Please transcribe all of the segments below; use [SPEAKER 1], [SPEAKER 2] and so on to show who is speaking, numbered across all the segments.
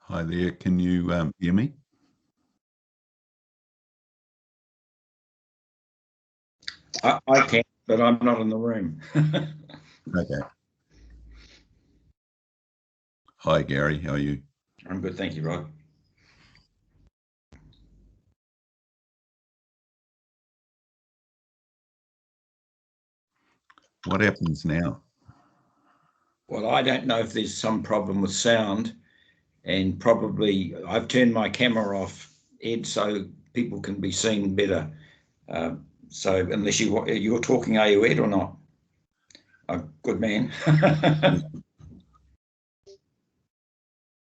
[SPEAKER 1] Hi there, can you hear me?
[SPEAKER 2] I can, but I'm not in the room.
[SPEAKER 1] Okay. Hi Gary, how are you?
[SPEAKER 2] I'm good, thank you, Rod.
[SPEAKER 1] What happens now?
[SPEAKER 2] Well, I don't know if there's some problem with sound, and probably I've turned my camera off, Ed, so people can be seen better. So unless you're talking, are you, Ed, or not? Oh, good man.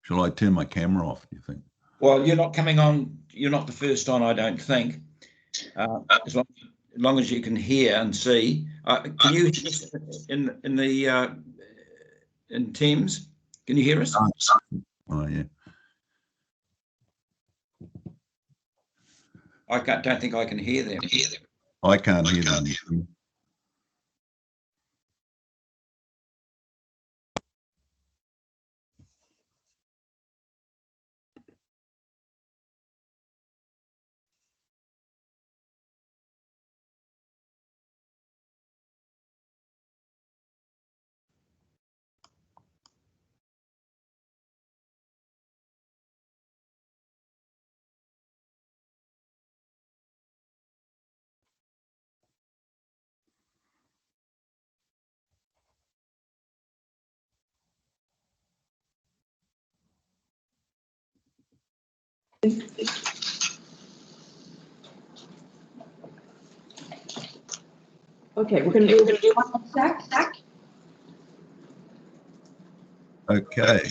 [SPEAKER 1] Shall I turn my camera off, do you think?
[SPEAKER 2] Well, you're not coming on, you're not the first on, I don't think. As long as you can hear and see. Can you hear us in Thames? Can you hear us?
[SPEAKER 1] Oh yeah.
[SPEAKER 2] I don't think I can hear them.
[SPEAKER 1] I can't hear them.
[SPEAKER 3] Okay, we're going to do one stack.
[SPEAKER 1] Okay.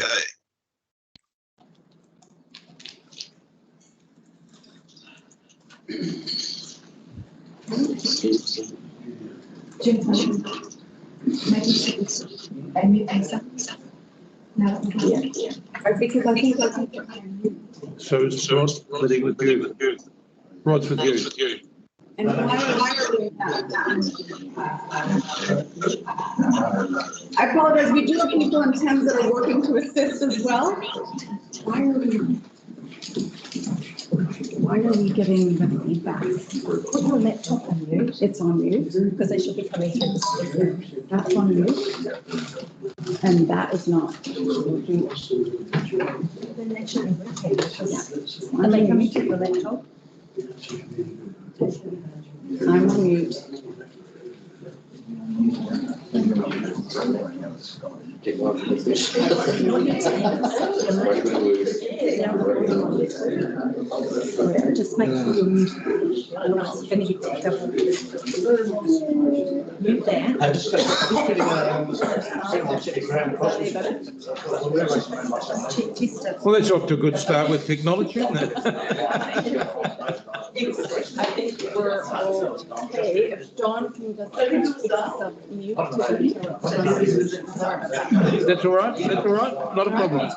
[SPEAKER 4] So it's Rod with you. Rod's with you.
[SPEAKER 3] And why are we doing that? I apologize, we do have people in Thames that are working to assist as well. Why are we getting the feedback?
[SPEAKER 5] Put your laptop on mute.
[SPEAKER 3] It's on mute.
[SPEAKER 5] Because they should be coming through the speaker.
[SPEAKER 3] That's on mute. And that is not.
[SPEAKER 5] Then they should be working. Are they coming through the laptop?
[SPEAKER 3] I'm on mute.
[SPEAKER 5] Just make sure you're muted. Otherwise it's going to be double. Mute there.
[SPEAKER 4] Well, that's off to a good start with technology, isn't it?
[SPEAKER 3] I think we're okay. If John can just take yourself mute.
[SPEAKER 4] That's all right. That's all right. Not a problem.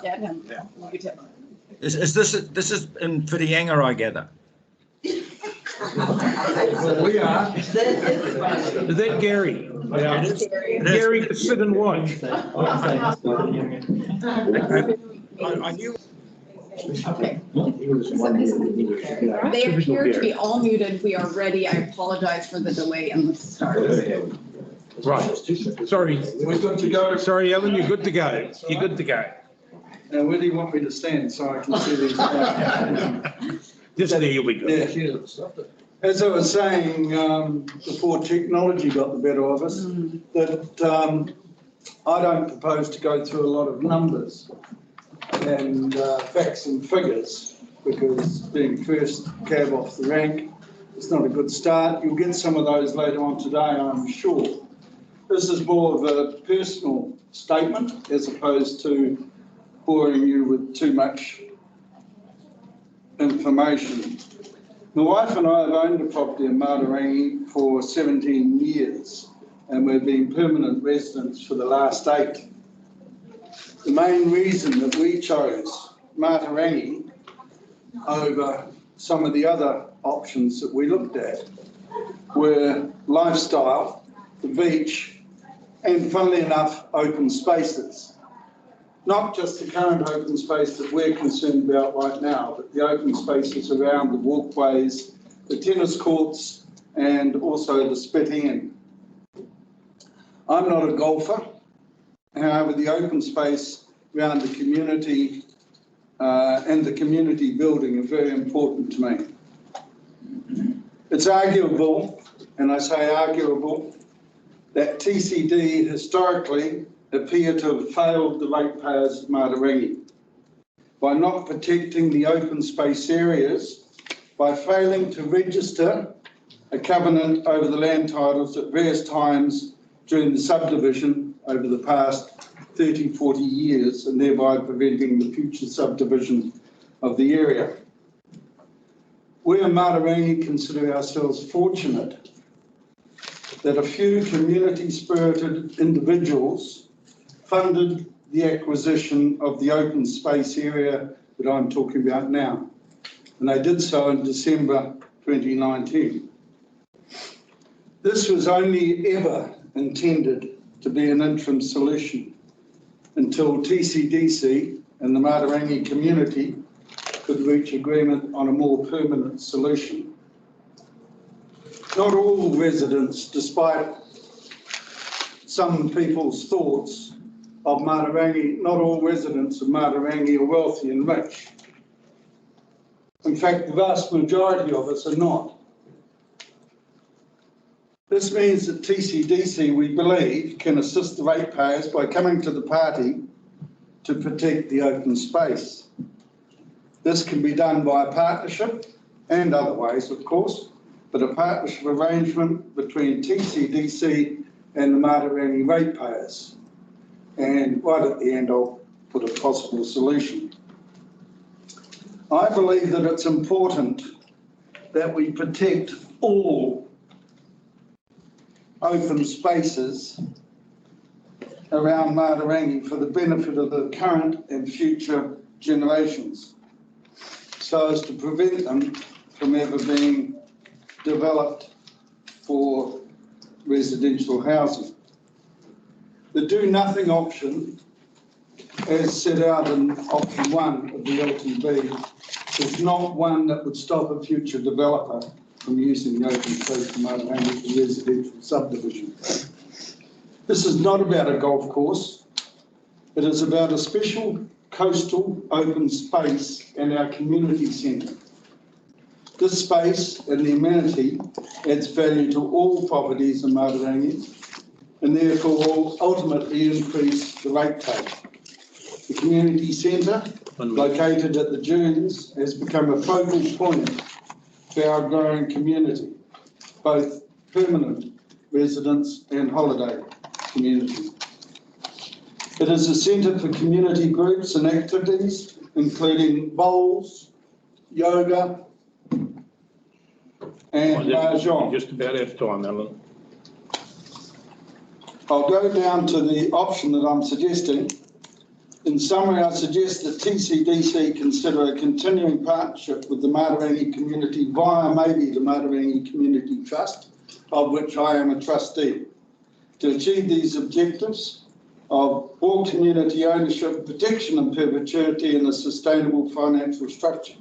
[SPEAKER 2] Is this is in Whitianga, I gather?
[SPEAKER 4] We are. Is that Gary? Yeah. Gary could sit and watch.
[SPEAKER 2] I knew.
[SPEAKER 3] Okay. They appear to be all muted. We are ready. I apologize for the delay in the start.
[SPEAKER 4] Right. Sorry.
[SPEAKER 6] We're good to go.
[SPEAKER 4] Sorry, Ellen, you're good to go. You're good to go.
[SPEAKER 6] Now, where do you want me to stand so I can see these?
[SPEAKER 4] Just there, you'll be good.
[SPEAKER 6] Yeah. As I was saying, before technology got the better of us, that I don't propose to go through a lot of numbers and facts and figures, because being first cab off the rank, it's not a good start. You'll get some of those later on today, I'm sure. This is more of a personal statement as opposed to boring you with too much information. My wife and I have owned a property in Matarangi for 17 years, and we've been permanent residents for the last 8. The main reason that we chose Matarangi over some of the other options that we looked at were lifestyle, the beach, and funnily enough, open spaces. not just the current open space that we're concerned about right now, but the open spaces around the walkways, the tennis courts, and also the spit end. I'm not a golfer. However, the open space around the community and the community building are very important to me. It's arguable, and I say arguable, that TCD historically appear to have failed the ratepayers of Matarangi by not protecting the open space areas, by failing to register a covenant over the land titles at various times during the subdivision over the past 30, 40 years, and thereby preventing the future subdivision of the area. We in Matarangi consider ourselves fortunate that a few community-spirited individuals funded the acquisition of the open space area that I'm talking about now. And they did so in December 2019. This was only ever intended to be an interim solution until TCDC and the Matarangi community could reach agreement on a more permanent solution. Not all residents, despite some people's thoughts of Matarangi, not all residents of Matarangi are wealthy and rich. In fact, the vast majority of us are not. This means that TCDC, we believe, can assist the ratepayers by coming to the party to protect the open space. This can be done by a partnership and other ways, of course, but a partnership arrangement between TCDC and the Matarangi ratepayers. And right at the end, I'll put a possible solution. I believe that it's important that we protect all open spaces around Matarangi for the benefit of the current and future generations, so as to prevent them from ever being developed for residential housing. The do-nothing option, as set out in option 1 of the LTB, is not one that would stop a future developer from using the open space for Matarangi for residential subdivision. This is not about a golf course. It is about a special coastal open space and our community centre. This space and the amenity adds value to all properties in Matarangi and therefore will ultimately increase the rate take. The community centre, located at the dunes, has become a focal point for our growing community, both permanent residents and holiday community. It is a centre for community groups and activities, including bowls, yoga, and mahjong.
[SPEAKER 4] Just about out of time, Alan.
[SPEAKER 6] I'll go down to the option that I'm suggesting. In summary, I suggest that TCDC consider a continuing partnership with the Matarangi community via maybe the Matarangi Community Trust, of which I am a trustee, to achieve these objectives of all community ownership, protection and perpetuity in a sustainable financial structure.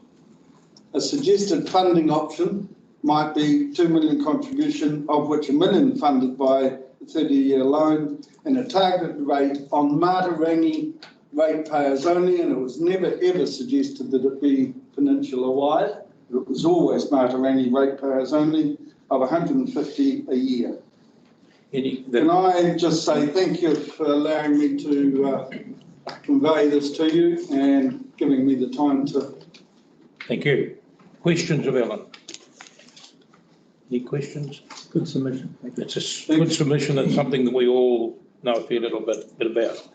[SPEAKER 6] A suggested funding option might be 2 million contribution, of which 1 million funded by a 30-year loan, and a targeted rate on Matarangi ratepayers only, and it was never ever suggested that it be peninsula-wide. It was always Matarangi ratepayers only, of 150 a year. Can I just say thank you for allowing me to convey this to you and giving me the time to...
[SPEAKER 4] Thank you. Questions of Alan? Any questions?
[SPEAKER 7] Good submission.
[SPEAKER 4] It's a good submission. It's something that we all know a fair little bit about.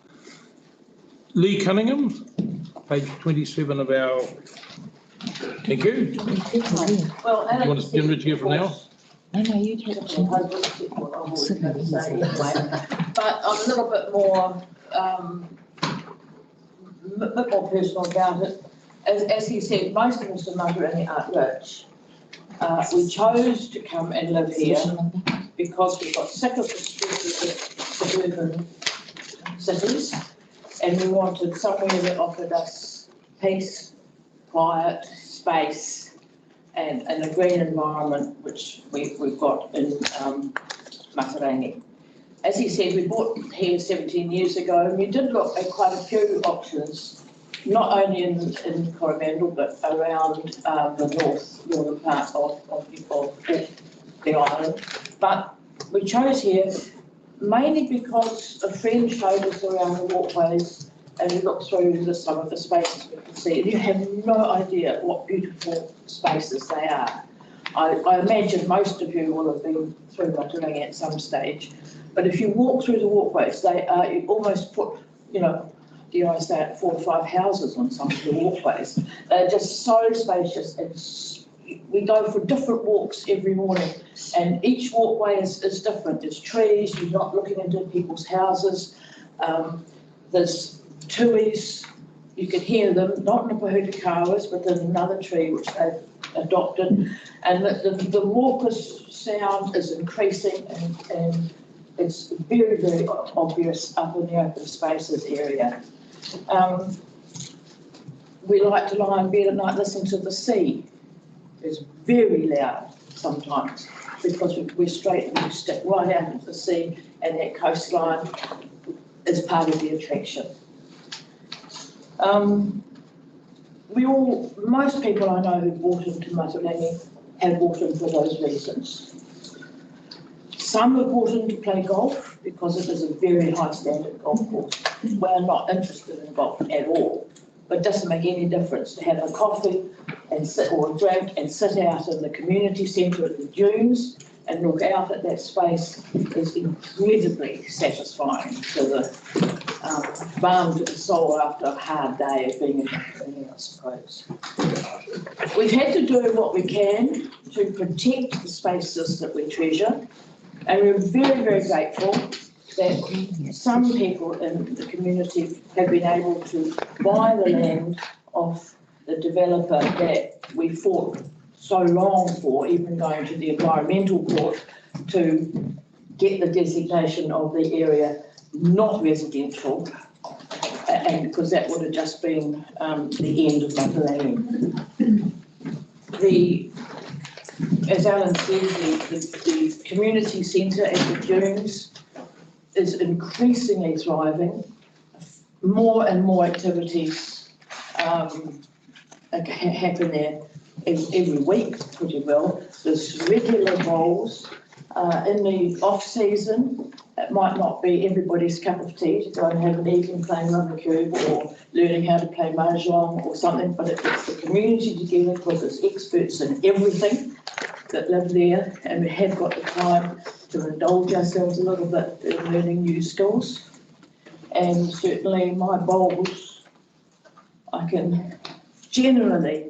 [SPEAKER 4] Lee Cunningham, page 27 of our... Thank you.
[SPEAKER 3] Well,
[SPEAKER 4] Do you want to give it to you from now?
[SPEAKER 5] No, you take it.
[SPEAKER 3] But I'm a little bit more personal about it. As he said, most of us in Matarangi aren't rich. We chose to come and live here because we got sick of the stresses of suburban cities, and we wanted somewhere that offered us peace, quiet, space, and a green environment, which we've got in Matarangi. As he said, we bought here 17 years ago, and we did look at quite a few options, not only in Coromandel, but around the northern part of the island. But we chose here mainly because a friend showed us around the walkways, and we looked through some of the spaces we could see, and you have no idea what beautiful spaces they are. I imagine most of you will have been through Matarangi at some stage, but if you walk through the walkways, they are, you almost put, dare I say it, 4 or 5 houses on some of the walkways. They're just so spacious, and we go for different walks every morning, and each walkway is different. There's trees, you're not looking into people's houses. There's tuis, you can hear them, not in the Pahutakawas, but there's another tree which they've adopted, and the raucous sound is increasing, and it's very, very obvious up in the open spaces area. We like to lie in bed at night listening to the sea. It's very loud sometimes because we stick right out into the sea, and that coastline is part of the attraction. Most people I know who bought into Matarangi have bought in for those reasons. Some have bought in to play golf because it is a very high standard golf course. We're not interested in golf at all, but it doesn't make any difference to have a coffee and or a drink and sit out in the community centre at the dunes and look out at that space is incredibly satisfying to the balm to the soul after a hard day of being in Matarangi, I suppose. We've had to do what we can to protect the spaces that we treasure, and we're very, very grateful that some people in the community have been able to buy the land off the developer that we fought so long for, even going to the environmental court to get the designation of the area not residential, and because that would have just been the end of Matarangi. As Alan said, the community centre at the dunes is increasingly thriving. More and more activities happen there every week, pretty well. There's regular bowls. In the off-season, it might not be everybody's cup of tea to go and have an evening playing rubber cube or learning how to play mahjong or something, but it gets the community together because there's experts in everything that live there, and we have got the time to indulge ourselves a little bit in learning new skills. And certainly my bowls, I can generally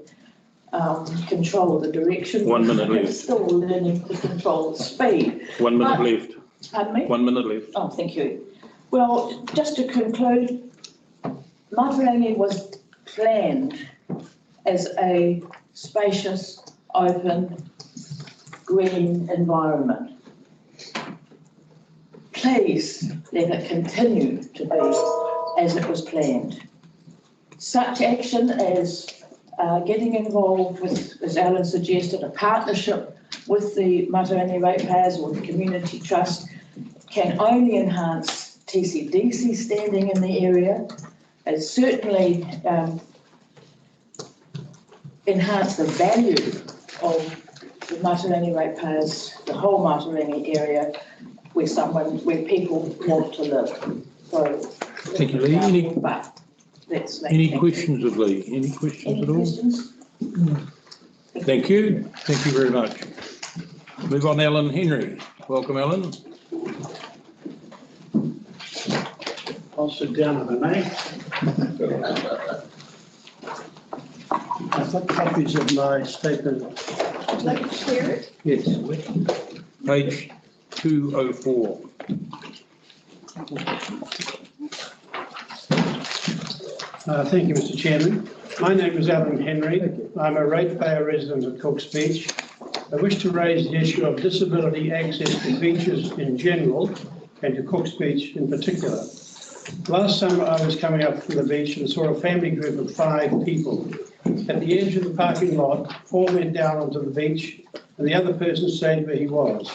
[SPEAKER 3] control the direction.
[SPEAKER 4] 1 minute left.
[SPEAKER 3] I'm still learning to control the speed.
[SPEAKER 4] 1 minute left.
[SPEAKER 3] Pardon me?
[SPEAKER 4] 1 minute left.
[SPEAKER 3] Oh, thank you. Well, just to conclude, Matarangi was planned as a spacious, open, green environment. Please let it continue to be as it was planned. Such action as getting involved with, as Alan suggested, a partnership with the Matarangi ratepayers or the community trust can only enhance TCDC standing in the area. It certainly enhance the value of the Matarangi ratepayers, the whole Matarangi area, where people want to live. So,
[SPEAKER 4] thank you, Lee. Any questions of Lee? Any questions at all?
[SPEAKER 3] Questions?
[SPEAKER 4] Thank you. Thank you very much. Move on, Alan Henry. Welcome, Alan.
[SPEAKER 7] I'll sit down if I may. I've got copies of my statement.
[SPEAKER 5] Would you like to share it?
[SPEAKER 7] Yes.
[SPEAKER 4] Page 204.
[SPEAKER 7] Thank you, Mr. Chairman. My name is Alan Henry. I'm a ratepayer resident of Cook's Beach. I wish to raise the issue of disability access to beaches in general and to Cook's Beach in particular. Last summer, I was coming up from the beach and saw a family group of 5 people. At the edge of the parking lot, 4 went down onto the beach and the other person stayed where he was.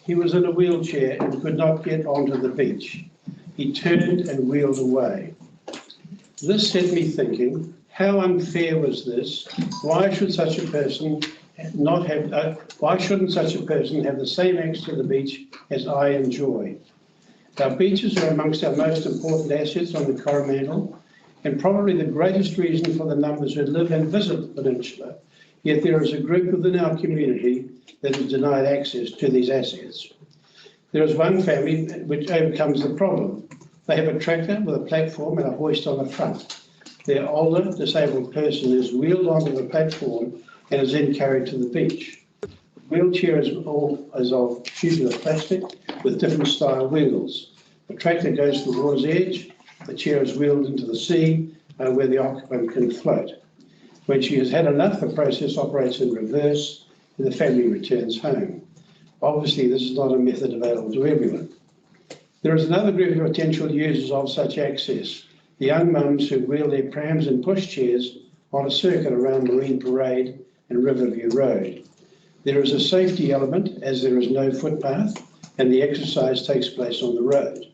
[SPEAKER 7] He was in a wheelchair and could not get onto the beach. He turned and wheeled away. This set me thinking, how unfair was this? Why should such a person why shouldn't such a person have the same access to the beach as I enjoy? Our beaches are amongst our most important assets on the Coromandel, and probably the greatest reason for the numbers who live and visit the peninsula. Yet there is a group within our community that is denied access to these assets. There is one family which overcomes the problem. They have a tractor with a platform and a hoist on the front. Their older disabled person is wheeled onto the platform and is then carried to the beach. The wheelchair is of tubular plastic with different style wheels. The tractor goes to the water's edge. The chair is wheeled into the sea where the occupant can float. When she has had enough, the process operates in reverse and the family returns home. Obviously, this is not a method available to everyone. There is another group of potential users of such access, the young mums who wheel their prams and pushchairs on a circuit around Marine Parade and Riverview Road. There is a safety element as there is no footpath and the exercise takes place on the road.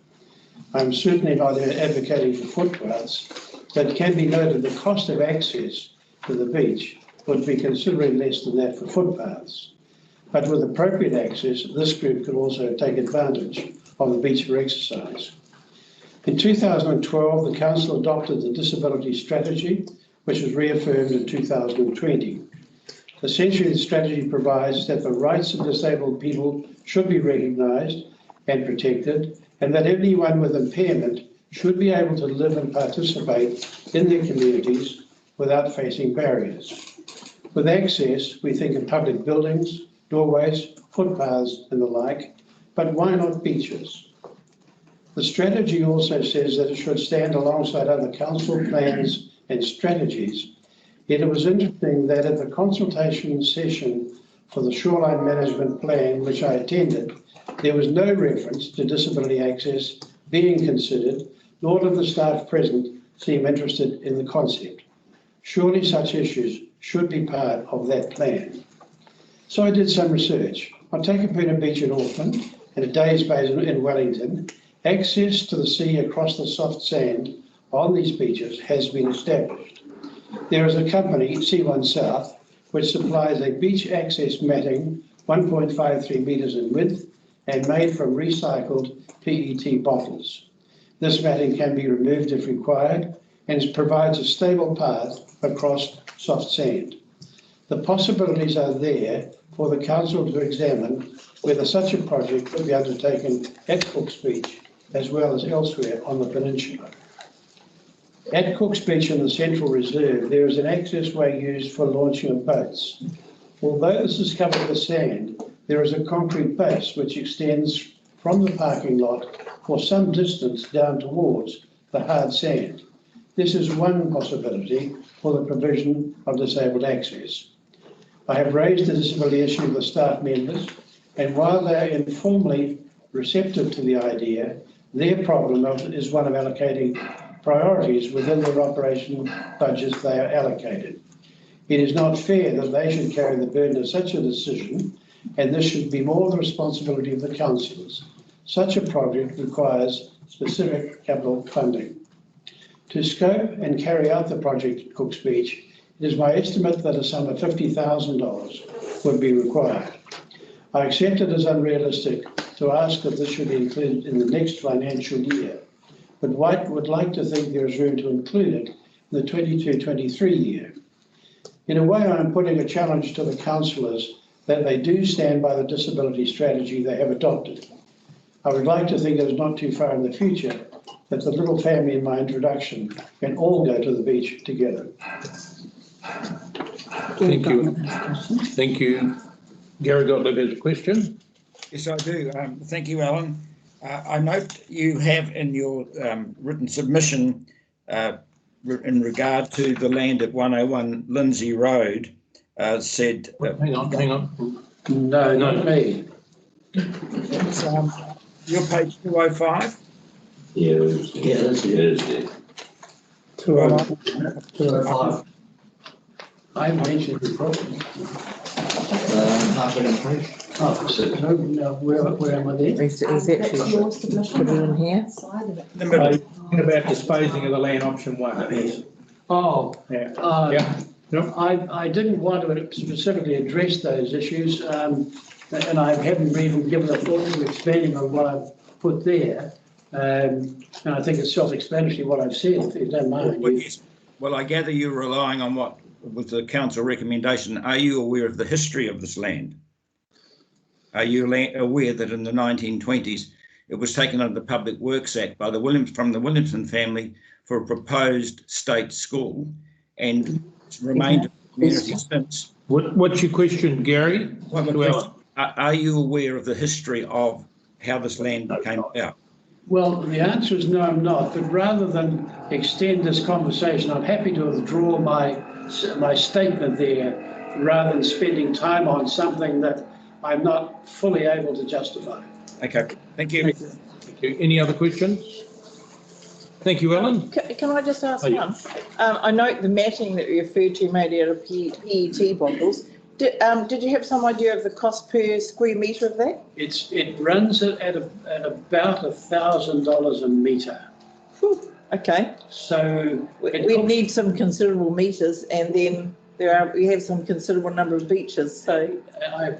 [SPEAKER 7] I'm certainly not advocating for footpaths, but it can be noted the cost of access to the beach would be considerably less than that for footpaths. But with appropriate access, this group could also take advantage of the beach for exercise. In 2012, the Council adopted the Disability Strategy, which was reaffirmed in 2020. Essentially, the strategy provides that the rights of disabled people should be recognised and protected, and that anyone with impairment should be able to live and participate in their communities without facing barriers. With access, we think of public buildings, doorways, footpaths and the like, but why not beaches? The strategy also says that it should stand alongside other council plans and strategies. Yet it was interesting that at the consultation session for the Shoreline Management Plan, which I attended, there was no reference to disability access being considered, nor did the staff present seem interested in the concept. Surely such issues should be part of that plan. So I did some research. On Takapuna Beach in Auckland and at Days Bay in Wellington, access to the sea across the soft sand on these beaches has been established. There is a company, C1 South, which supplies a beach access matting 1.53 metres in width and made from recycled PET bottles. This matting can be removed if required and provides a stable path across soft sand. The possibilities are there for the Council to examine whether such a project could be undertaken at Cook's Beach as well as elsewhere on the peninsula. At Cook's Beach in the Central Reserve, there is an access way used for launching of boats. Although this is covered with sand, there is a concrete base which extends from the parking lot for some distance down towards the hard sand. This is one possibility for the provision of disabled access. I have raised the disability issue with staff members, and while they are informally receptive to the idea, their problem is one of allocating priorities within their operation budgets they are allocated. It is not fair that they should carry the burden of such a decision, and this should be more the responsibility of the councillors. Such a project requires specific capital funding. To scope and carry out the project at Cook's Beach, it is my estimate that a sum of $50,000 would be required. I accept it as unrealistic to ask that this should be included in the next financial year, but White would like to think there is room to include it in the 22-23 year. In a way, I am putting a challenge to the councillors that they do stand by the disability strategy they have adopted. I would like to think it is not too far in the future that the little family in my introduction can all go to the beach together.
[SPEAKER 4] Thank you. Thank you. Gary Gottlieb has a question.
[SPEAKER 2] Yes, I do. Thank you, Alan. I note you have in your written submission in regard to the land at 101 Lindsay Road said...
[SPEAKER 4] Hang on.
[SPEAKER 7] No, not me.
[SPEAKER 2] It's your page 205.
[SPEAKER 8] Thursday.
[SPEAKER 7] 2:05. I mentioned the problem. No, where am I there?
[SPEAKER 5] He's actually put it in here.
[SPEAKER 4] About disposing of the land option 1.
[SPEAKER 7] Oh,
[SPEAKER 4] Yeah.
[SPEAKER 7] I didn't want to specifically address those issues, and I haven't even given a thought to expanding on what I've put there. And I think it's self-explanatory what I've said, if you don't mind.
[SPEAKER 2] Well, I gather you're relying on what was the council recommendation. Are you aware of the history of this land? Are you aware that in the 1920s it was taken under the Public Works Act by from the Williamson family for a proposed state school, and it's remained in the community since?
[SPEAKER 4] What's your question, Gary?
[SPEAKER 2] Are you aware of the history of how this land came about?
[SPEAKER 7] Well, the answer is no, I'm not. But rather than extend this conversation, I'm happy to withdraw my statement there, rather than spending time on something that I'm not fully able to justify.
[SPEAKER 2] Okay, thank you.
[SPEAKER 4] Thank you. Any other questions? Thank you, Ellen.
[SPEAKER 9] Can I just ask one? I note the matting that you referred to made out of PET bottles. Did you have some idea of the cost per square metre of that?
[SPEAKER 7] It runs at about $1,000 a metre.
[SPEAKER 9] Okay.
[SPEAKER 7] So
[SPEAKER 9] we need some considerable metres, and then we have some considerable number of beaches. So
[SPEAKER 7] I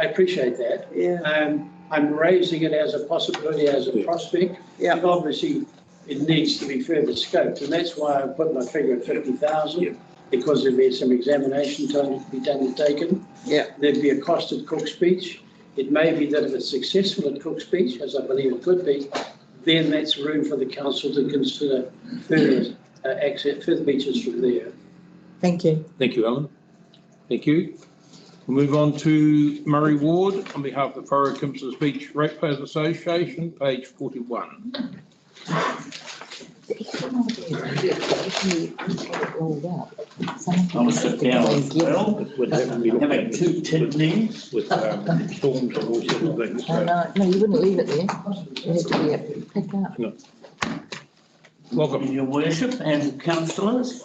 [SPEAKER 7] appreciate that.
[SPEAKER 9] Yeah.
[SPEAKER 7] I'm raising it as a possibility, as a prospect.
[SPEAKER 9] Yeah.
[SPEAKER 7] And obviously, it needs to be further scoped, and that's why I put my figure at 50,000. Because there'd be some examination time to be done and taken.
[SPEAKER 9] Yeah.
[SPEAKER 7] There'd be a cost at Cook's Beach. It may be that if it's successful at Cook's Beach, as I believe it could be, then that's room for the council to consider further access, further beaches from there.
[SPEAKER 9] Thank you.
[SPEAKER 4] Thank you, Ellen. Thank you. We'll move on to Murray Ward on behalf of the Hopkins Beach Ratepayers Association, page 41.
[SPEAKER 8] I'll sit down as well. Having 2 tidneys.
[SPEAKER 4] With storms and all sorts of things.
[SPEAKER 5] No, you wouldn't leave it there. You had to be picked up.
[SPEAKER 4] No. Welcome.
[SPEAKER 8] Your worship and councillors.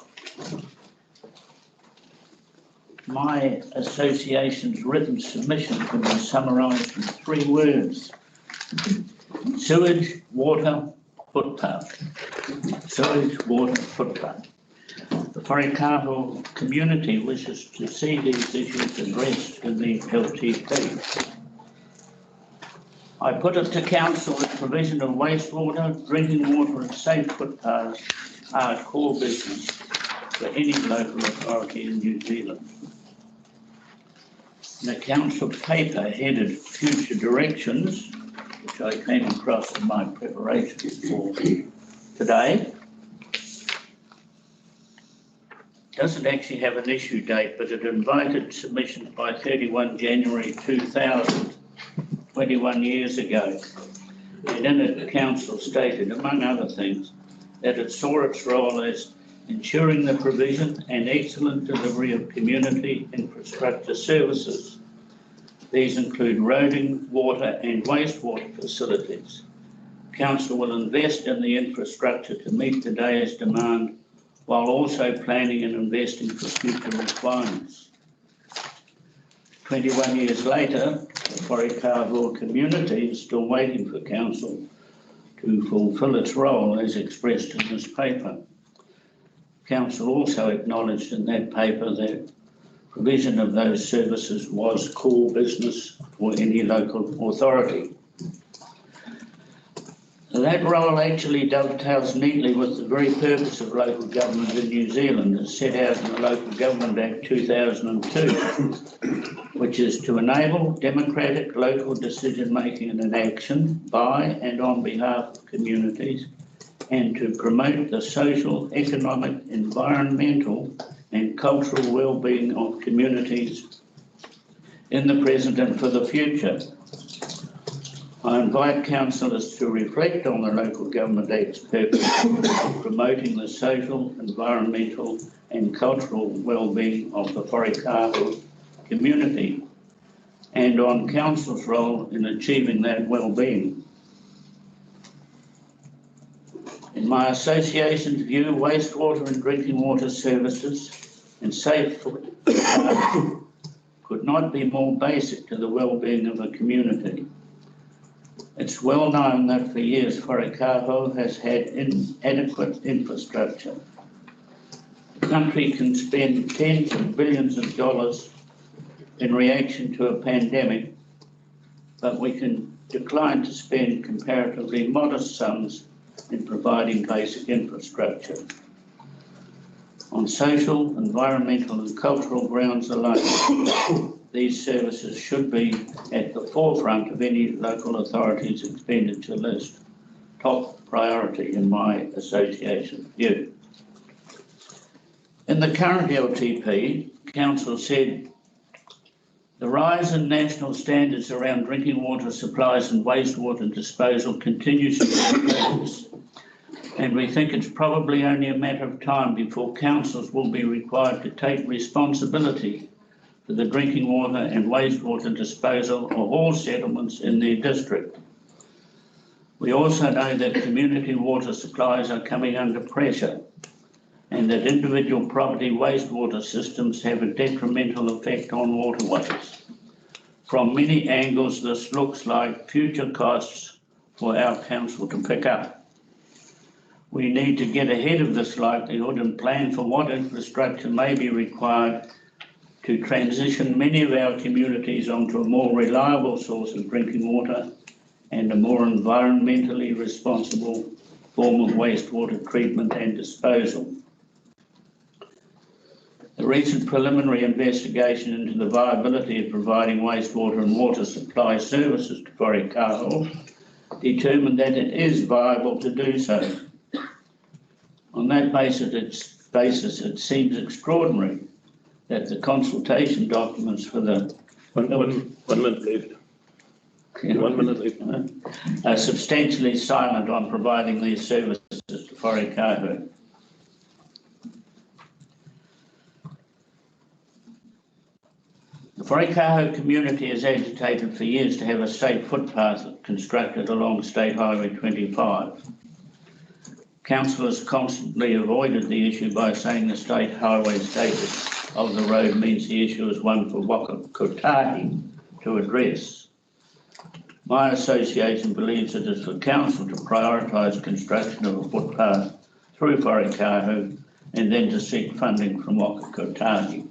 [SPEAKER 8] My association's written submission can be summarised in 3 words: sewage, water, footpath. Sewage, water, footpath. The Wharekāho community wishes to see these issues addressed in the LTP. I put it to council that provision of wastewater, drinking water and safe footpaths are core business for any local authority in New Zealand. In a council paper headed Future Directions, which I came across in my preparation for today, doesn't actually have an issue date, but it invited submissions by 31 January 2000, 21 years ago. And in it, the council stated, among other things, that it saw its role as ensuring the provision and excellent delivery of community infrastructure services. These include roading, water and wastewater facilities. Council will invest in the infrastructure to meet today's demand while also planning and investing for future requirements. 21 years later, the Wharekāho community is still waiting for council to fulfil its role as expressed in this paper. Council also acknowledged in that paper that provision of those services was core business for any local authority. That role actually dovetails neatly with the very purpose of local government in New Zealand as set out in the Local Government Act 2002, which is to enable democratic local decision-making and action by and on behalf of communities, and to promote the social, economic, environmental and cultural well-being of communities in the present and for the future. I invite councillors to reflect on the Local Government Act's purpose of promoting the social, environmental and cultural well-being of the Wharekāho community and on council's role in achieving that well-being. In my association's view, wastewater and drinking water services and safe could not be more basic to the well-being of a community. It's well known that for years Wharekāhau has had inadequate infrastructure. The country can spend tens of billions of dollars in reaction to a pandemic, but we can decline to spend comparatively modest sums in providing basic infrastructure. On social, environmental and cultural grounds alone, these services should be at the forefront of any local authority's expenditure list. Top priority in my association's view. In the current LTP, Council said the rise in national standards around drinking water supplies and wastewater disposal continues to be practice, and we think it's probably only a matter of time before councils will be required to take responsibility for the drinking water and wastewater disposal of all settlements in their district. We also know that community water supplies are coming under pressure and that individual property wastewater systems have a detrimental effect on waterways. From many angles, this looks like future costs for our council to pick up. We need to get ahead of this likelihood and plan for what infrastructure may be required to transition many of our communities onto a more reliable source of drinking water and a more environmentally responsible form of wastewater treatment and disposal. The recent preliminary investigation into the viability of providing wastewater and water supply services to Wharekāhau determined that it is viable to do so. On that basis, it seems extraordinary that the consultation documents for the
[SPEAKER 4] One minute left. 1 minute left.
[SPEAKER 8] Are substantially silent on providing these services to Wharekāhau. The Wharekāhau community has agitated for years to have a safe footpath constructed along State Highway 25. Council has constantly avoided the issue by saying the state highway status of the road means the issue is one for Waka Kotahi to address. My association believes it is for Council to prioritise construction of a footpath through Wharekāhau and then to seek funding from Waka Kotahi.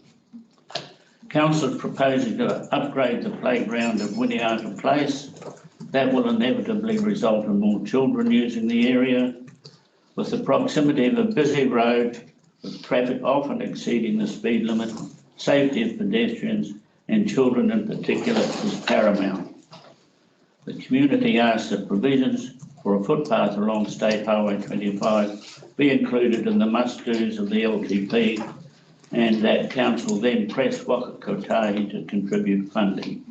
[SPEAKER 8] Council is proposing to upgrade the playground of Winiata Place. That will inevitably result in more children using the area. With the proximity of a busy road, with traffic often exceeding the speed limit, safety of pedestrians and children in particular is paramount. The community asks that provisions for a footpath along State Highway 25 be included in the must-dos of the LTP and that Council then press Waka Kotahi to contribute funding.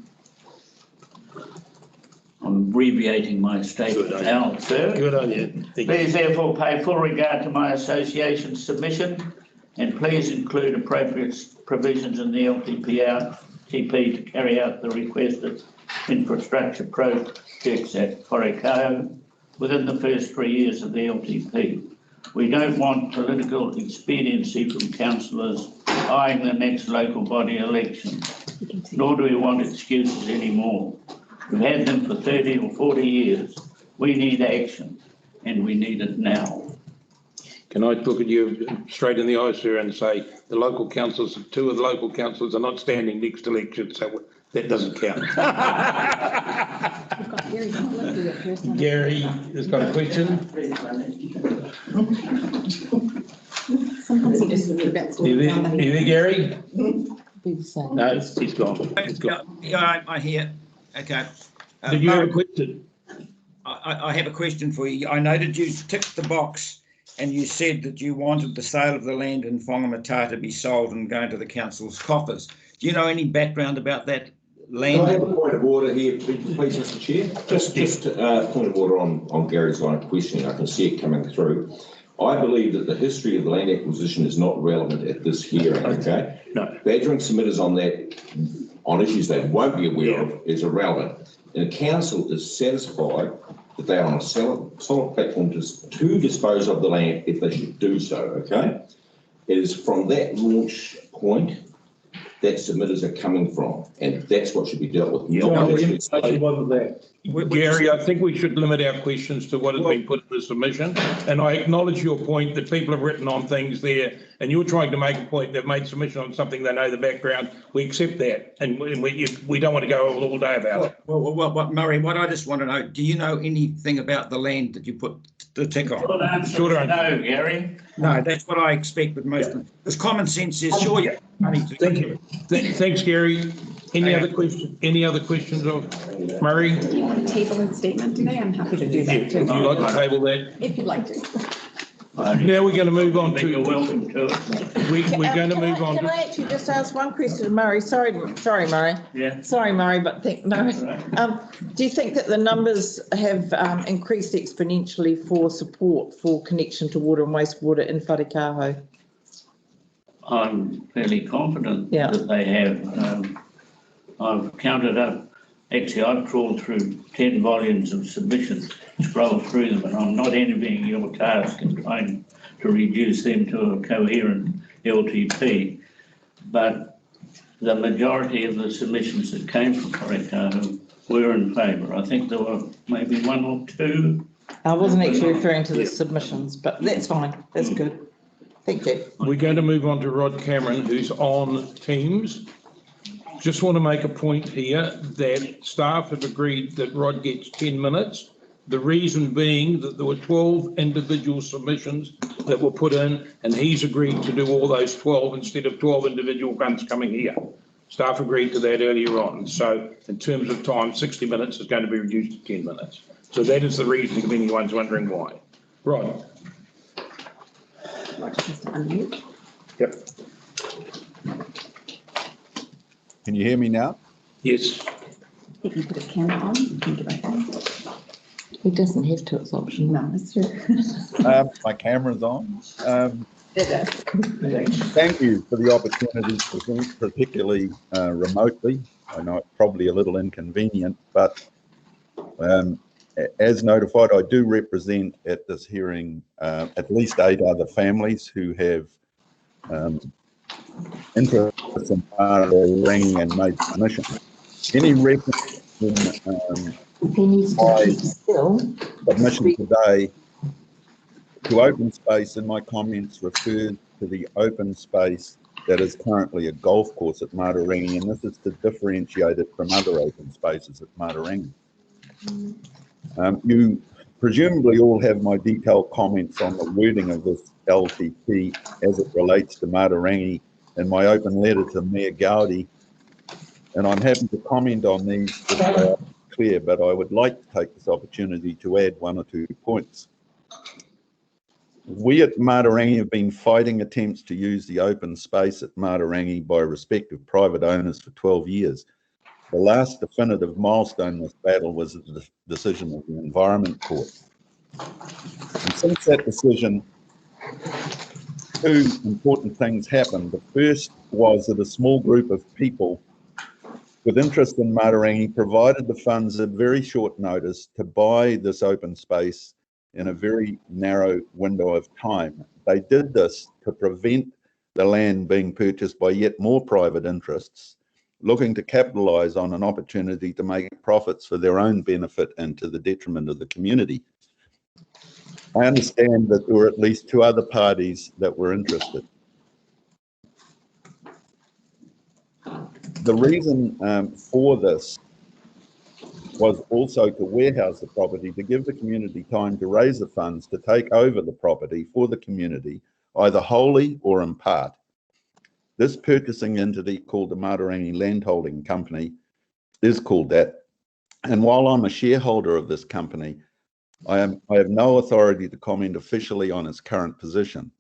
[SPEAKER 8] I'm abbreviating my statement now, sir.
[SPEAKER 4] Good on you.
[SPEAKER 8] Please therefore pay full regard to my association's submission and please include appropriate provisions in the LTP to carry out the requested infrastructure projects at Wharekāhau within the first 3 years of the LTP. We don't want political expediency from councillors eyeing the next local body election, nor do we want excuses anymore. We've had them for 30 or 40 years. We need action, and we need it now.
[SPEAKER 4] Can I look at you straight in the eyes, sir, and say the local councils, 2 of the local councils are not standing next election, so that doesn't count. Gary has got a question.
[SPEAKER 5] Sometimes he just forgets.
[SPEAKER 4] You there, Gary?
[SPEAKER 5] Be the same.
[SPEAKER 4] No, he's gone. He's gone.
[SPEAKER 2] Yeah, I hear. Okay.
[SPEAKER 4] Did you have a question?
[SPEAKER 2] I have a question for you. I noted you ticked the box and you said that you wanted the sale of the land in Whangamata to be sold and go into the council's coffers. Do you know any background about that land?
[SPEAKER 10] Can I have a point of order here, please, Mr. Chair? Just a point of order on Gary's line of questioning. I can see it coming through. I believe that the history of the land acquisition is not relevant at this hearing, okay?
[SPEAKER 4] No.
[SPEAKER 10] Badgering submitters on issues they won't be aware of is irrelevant. And the council is satisfied that they are on a solid platform to dispose of the land if they should do so, okay? It is from that launch point that submitters are coming from, and that's what should be dealt with.
[SPEAKER 4] Gary, I think we should limit our questions to what has been put in the submission, and I acknowledge your point that people have written on things there, and you're trying to make a point, they've made submission on something, they know the background, we accept that, and we don't want to go all day about it.
[SPEAKER 2] Well, Murray, what I just want to know, do you know anything about the land that you put the tick on?
[SPEAKER 8] Short answer, no, Gary.
[SPEAKER 2] No, that's what I expect with most of them. Because common sense is, sure, you have money to.
[SPEAKER 4] Thank you. Thanks, Gary. Any other questions of Murray?
[SPEAKER 5] You want to table a statement today? I'm happy to do that
[SPEAKER 4] Would you
[SPEAKER 5] too,
[SPEAKER 4] like to table that?
[SPEAKER 5] if you'd like to.
[SPEAKER 4] Now we're going to move on to.
[SPEAKER 8] You're welcome to it.
[SPEAKER 4] We're going to move on
[SPEAKER 9] Can
[SPEAKER 4] to.
[SPEAKER 9] I actually just ask one question, Murray? Sorry, Murray.
[SPEAKER 8] Yeah.
[SPEAKER 9] Sorry, Murray, but no. Do you think that the numbers have increased exponentially for support for connection to water and wastewater in Wharekaho?
[SPEAKER 8] I'm fairly confident
[SPEAKER 9] Yeah.
[SPEAKER 8] that they have. I've counted up, actually I've trawled through 10 volumes of submissions, scrolled through them, and I'm not envying your task in trying to reduce them to a coherent LTP. But the majority of the submissions that came from Wharekaho were in favour. I think there were maybe one or two.
[SPEAKER 9] I wasn't actually referring to the submissions, but that's fine. That's good. Thank you.
[SPEAKER 4] We're going to move on to Rod Cameron, who's on Teams. Just want to make a point here that staff have agreed that Rod gets 10 minutes. The reason being that there were 12 individual submissions that were put in, and he's agreed to do all those 12 instead of 12 individual ones coming here. Staff agreed to that earlier on. So in terms of time, 60 minutes is going to be reduced to 10 minutes. So that is the reason, if anyone's wondering why. Rod.
[SPEAKER 5] Just unmute.
[SPEAKER 4] Yep.
[SPEAKER 1] Can you hear me now?
[SPEAKER 4] Yes.
[SPEAKER 5] If you put his camera on, you can get back on.
[SPEAKER 9] He doesn't have to, it's optional.
[SPEAKER 5] No, that's true.
[SPEAKER 1] My camera's on.
[SPEAKER 5] Thanks.
[SPEAKER 1] Thank you for the opportunity to present, particularly remotely. I know it's probably a little inconvenient, but as notified, I do represent at this hearing at least 8 other families who have interests in ringing and made submission. Any reference in
[SPEAKER 9] If he needs to keep still.
[SPEAKER 1] submission today to open space in my comments refers to the open space that is currently a golf course at Matarangi, and this is to differentiate it from other open spaces at Matarangi. You presumably all have my detailed comments on the wording of this LTP as it relates to Matarangi in my open letter to Mayor Gowdy, and I'm happy to comment on these if they are clear, but I would like to take this opportunity to add 1 or 2 points. We at Matarangi have been fighting attempts to use the open space at Matarangi by respective private owners for 12 years. The last definitive milestone in this battle was the decision of the Environment Court. And since that decision, 2 important things happened. The first was that a small group of people with interest in Matarangi provided the funds at very short notice to buy this open space in a very narrow window of time. They did this to prevent the land being purchased by yet more private interests looking to capitalise on an opportunity to make profits for their own benefit and to the detriment of the community. I understand that there were at least 2 other parties that were interested. The reason for this was also to warehouse the property, to give the community time to raise the funds to take over the property for the community, either wholly or in part. This purchasing entity, called the Matarangi Landholding Company, is called that. And while I'm a shareholder of this company, I have no authority to comment officially on its current position.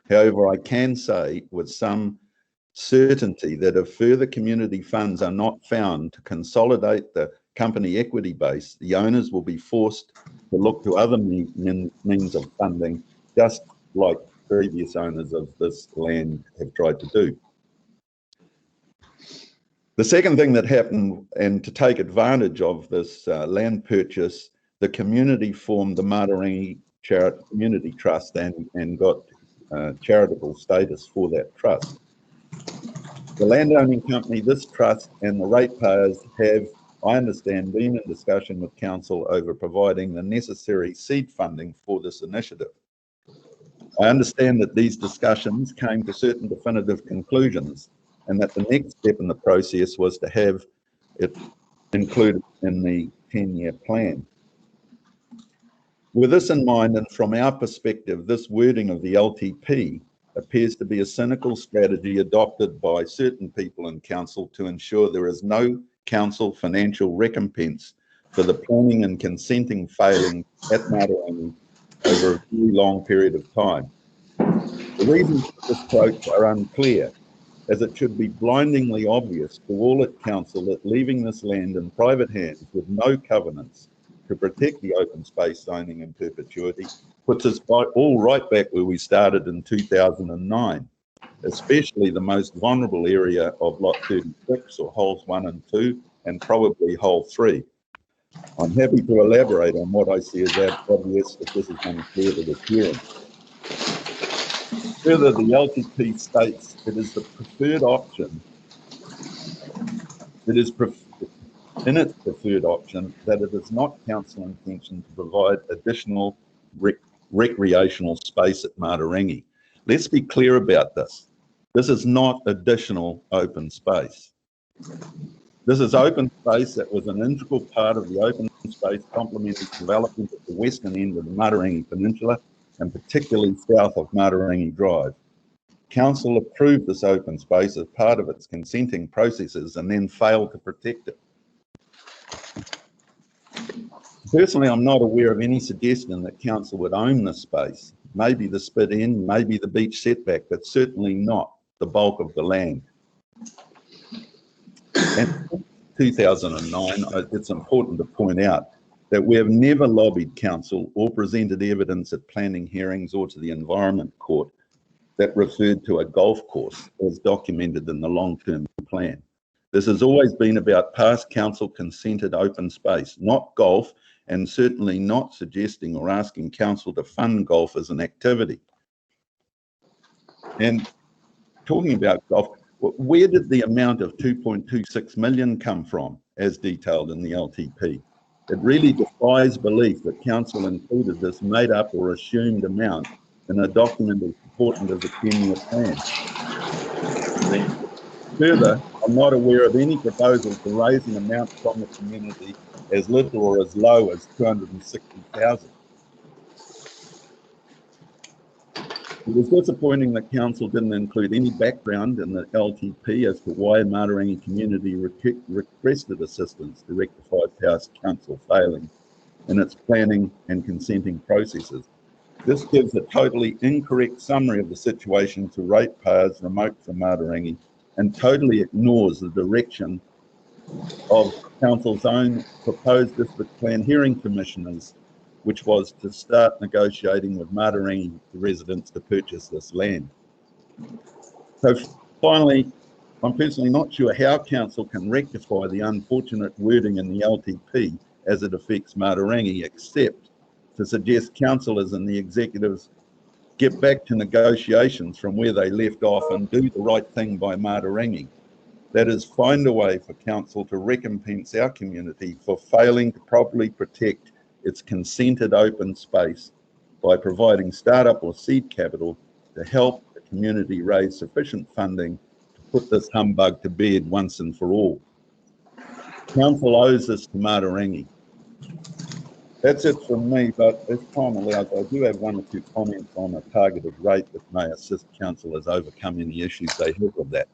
[SPEAKER 1] However, I can say with some certainty that if further community funds are not found to consolidate the company equity base, the owners will be forced to look to other means of funding, just like previous owners of this land have tried to do. The second thing that happened, and to take advantage of this land purchase, the community formed the Matarangi Community Trust and got charitable status for that trust. The landowning company, this trust, and the ratepayers have, I understand, been in discussion with council over providing the necessary seed funding for this initiative. I understand that these discussions came to certain definitive conclusions and that the next step in the process was to have it included in the 10-year plan. With this in mind, and from our perspective, this wording of the LTP appears to be a cynical strategy adopted by certain people in council to ensure there is no council financial recompense for the planning and consenting failing at Matarangi over a very long period of time. The reasons for this approach are unclear, as it should be blindingly obvious to all at council that leaving this land in private hands with no covenants to protect the open space zoning in perpetuity puts us all right back where we started in 2009, especially the most vulnerable area of lot 36 or holes 1 and 2 and probably hole 3. I'm happy to elaborate on what I see as obvious if this is unclear to the hearing. Further, the LTP states it is the preferred option. It is in its preferred option that it is not council intention to provide additional recreational space at Matarangi. Let's be clear about this. This is not additional open space. This is open space that was an integral part of the open space complementary development at the western end of the Matarangi Peninsula and particularly south of Matarangi Drive. Council approved this open space as part of its consenting processes and then failed to protect it. Personally, I'm not aware of any suggestion that council would own this space. Maybe the spit end, maybe the beach setback, but certainly not the bulk of the land. And in 2009, it's important to point out that we have never lobbied council or presented evidence at planning hearings or to the Environment Court that referred to a golf course as documented in the long-term plan. This has always been about past council consented open space, not golf, and certainly not suggesting or asking council to fund golf as an activity. And talking about golf, where did the amount of 2.26 million come from as detailed in the LTP? It really defies belief that council included this made up or assumed amount in a document as important as a 10-year plan. Further, I'm not aware of any proposal to raise an amount from the community as little or as low as 260,000. It was disappointing that council didn't include any background in the LTP as to why Matarangi community requested assistance to rectify past council failing in its planning and consenting processes. This gives a totally incorrect summary of the situation to ratepayers remote from Matarangi and totally ignores the direction of council's own proposed district plan hearing commissioners, which was to start negotiating with Matarangi residents to purchase this land. So finally, I'm personally not sure how council can rectify the unfortunate wording in the LTP as it affects Matarangi, except to suggest councillors and the executives get back to negotiations from where they left off and do the right thing by Matarangi. That is, find a way for council to recompense our community for failing to properly protect its consented open space by providing startup or seed capital to help the community raise sufficient funding to put this humbug to bed once and for all. Council owes this to Matarangi. That's it from me, but as time allows, I do have one or two comments on a targeted rate that may assist councillors overcome any issues they have with that.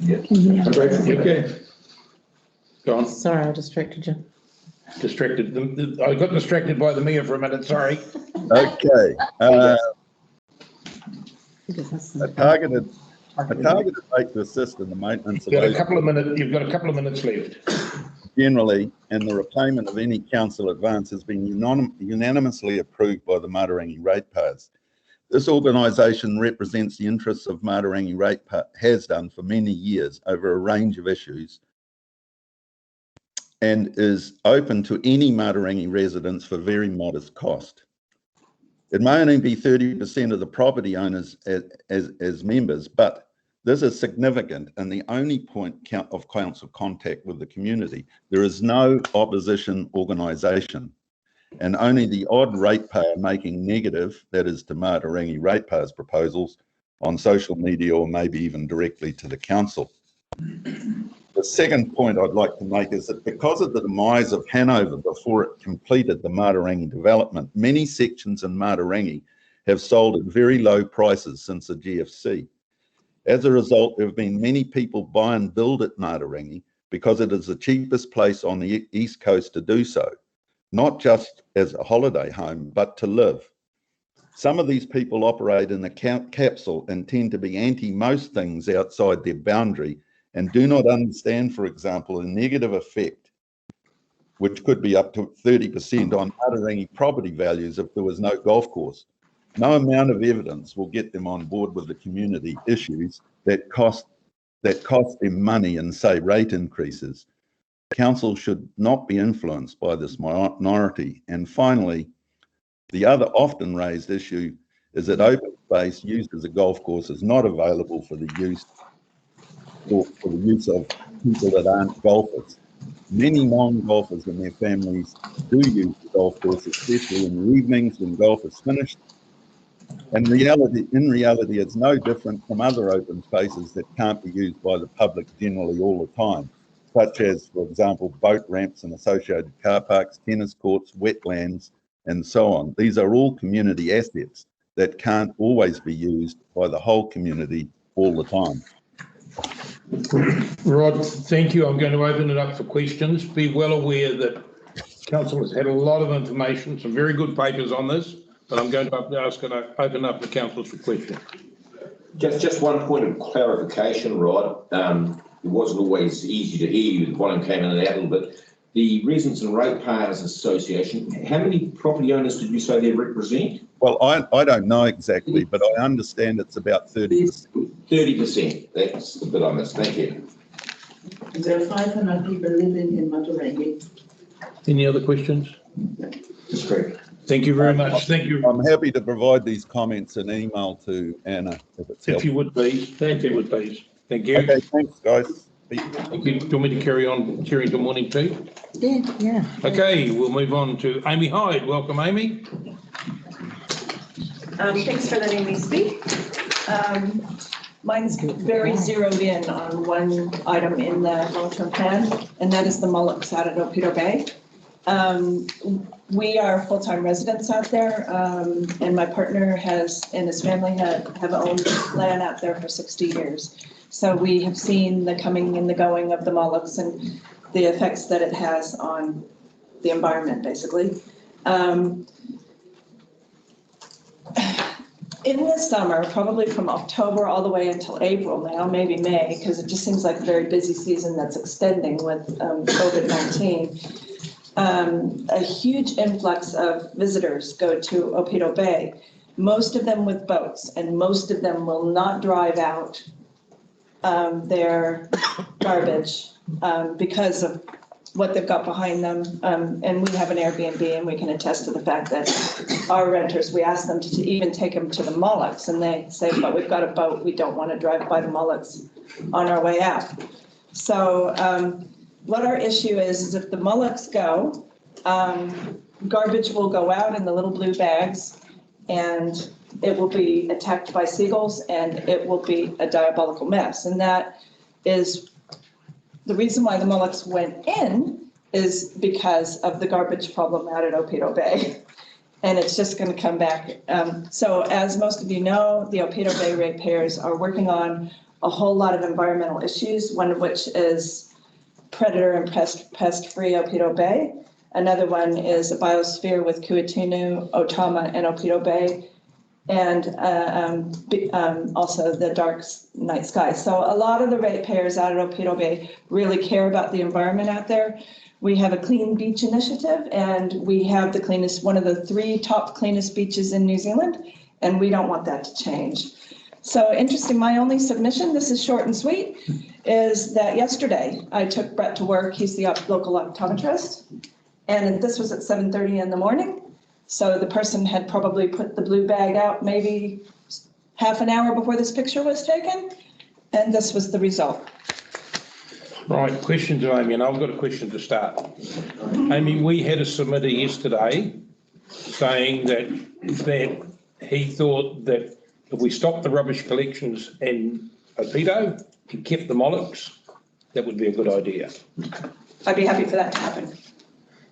[SPEAKER 4] Okay. Go on.
[SPEAKER 9] Sorry, I distracted you.
[SPEAKER 4] Distracted. I got distracted by the mayor for a minute, sorry.
[SPEAKER 1] Okay. A targeted rate to assist in the maintenance of
[SPEAKER 4] You've got a couple of minutes left.
[SPEAKER 1] Generally, and the repayment of any council advance has been unanimously approved by the Matarangi ratepayers. This organisation represents the interests of Matarangi ratepayers, has done for many years over a range of issues, and is open to any Matarangi residents for very modest cost. It may only be 30% of the property owners as members, but this is significant and the only point of council contact with the community. There is no opposition organisation, and only the odd ratepayer making negative, that is to Matarangi ratepayers' proposals, on social media or maybe even directly to the council. The second point I'd like to make is that because of the demise of Hanover before it completed the Matarangi development, many sections in Matarangi have sold at very low prices since the GFC. As a result, there have been many people buy and build at Matarangi because it is the cheapest place on the East Coast to do so, not just as a holiday home, but to live. Some of these people operate in a capsule and tend to be anti most things outside their boundary and do not understand, for example, a negative effect, which could be up to 30% on Matarangi property values if there was no golf course. No amount of evidence will get them on board with the community issues that cost them money in, say, rate increases. Council should not be influenced by this minority. And finally, the other often raised issue is that open space used as a golf course is not available for the use of people that aren't golfers. Many non-golfers and their families do use the golf course, especially in the evenings when golf is finished. And in reality, it's no different from other open spaces that can't be used by the public generally all the time, such as, for example, boat ramps and associated car parks, tennis courts, wetlands, and so on. These are all community assets that can't always be used by the whole community all the time.
[SPEAKER 4] Rod, thank you. I'm going to open it up for questions. Be well aware that Council has had a lot of information, some very good papers on this, but I'm going to open up the council for questions.
[SPEAKER 10] Just one point of clarification, Rod. It wasn't always easy to hear you. The volume came in and out a little bit. The Residents and Ratepayers Association, how many property owners did you say they represent?
[SPEAKER 1] Well, I don't know exactly, but I understand it's about 30%. 30%.
[SPEAKER 10] That's the bit I missed. Thank you.
[SPEAKER 11] There are 500 people living in Matarangi.
[SPEAKER 4] Any other questions?
[SPEAKER 10] That's correct.
[SPEAKER 4] Thank you very much. Thank you.
[SPEAKER 1] I'm happy to provide these comments in email to Anna if it's helpful.
[SPEAKER 4] If you would please. Thank you, please. Thank you.
[SPEAKER 1] Okay, thanks, guys.
[SPEAKER 4] Thank you. Do you want me to carry on cheering to morning tea?
[SPEAKER 5] Yeah.
[SPEAKER 4] Okay, we'll move on to Amy Hyde. Welcome, Amy.
[SPEAKER 12] Thanks for letting me speak. Mine's very zeroed in on one item in the long-term plan, and that is the mullocks out at Opito Bay. We are full-time residents out there, and my partner and his family have owned land out there for 60 years. So we have seen the coming and the going of the mullocks and the effects that it has on the environment, basically. In the summer, probably from October all the way until April now, maybe May, because it just seems like a very busy season that's extending with COVID-19, a huge influx of visitors go to Opito Bay, most of them with boats, and most of them will not drive out their garbage because of what they've got behind them. And we have an Airbnb and we can attest to the fact that our renters, we ask them to even take them to the mullocks and they say, but we've got a boat, we don't want to drive by the mullocks on our way out. So what our issue is if the mullocks go, garbage will go out in the little blue bags and it will be attacked by seagulls and it will be a diabolical mess. And that is the reason why the mullocks went in is because of the garbage problem out at Opito Bay. And it's just going to come back. So as most of you know, the Opito Bay ratepayers are working on a whole lot of environmental issues, one of which is predator and pest-free Opito Bay. Another one is a biosphere with Kuatunu, Otama, and Opito Bay, and also the dark night sky. So a lot of the ratepayers out at Opito Bay really care about the environment out there. We have a clean beach initiative, and we have the cleanest, one of the 3 top cleanest beaches in New Zealand, and we don't want that to change. So interesting, my only submission, this is short and sweet, is that yesterday I took Brett to work. He's the local optometrist. And this was at 7:30 in the morning. So the person had probably put the blue bag out maybe half an hour before this picture was taken. And this was the result.
[SPEAKER 4] Right, question to Amy, and I've got a question to start. Amy, we had a submitter yesterday saying that he thought that if we stopped the rubbish collections in Opito and kept the molluscs, that would be a good idea.
[SPEAKER 12] I'd be happy for that to happen.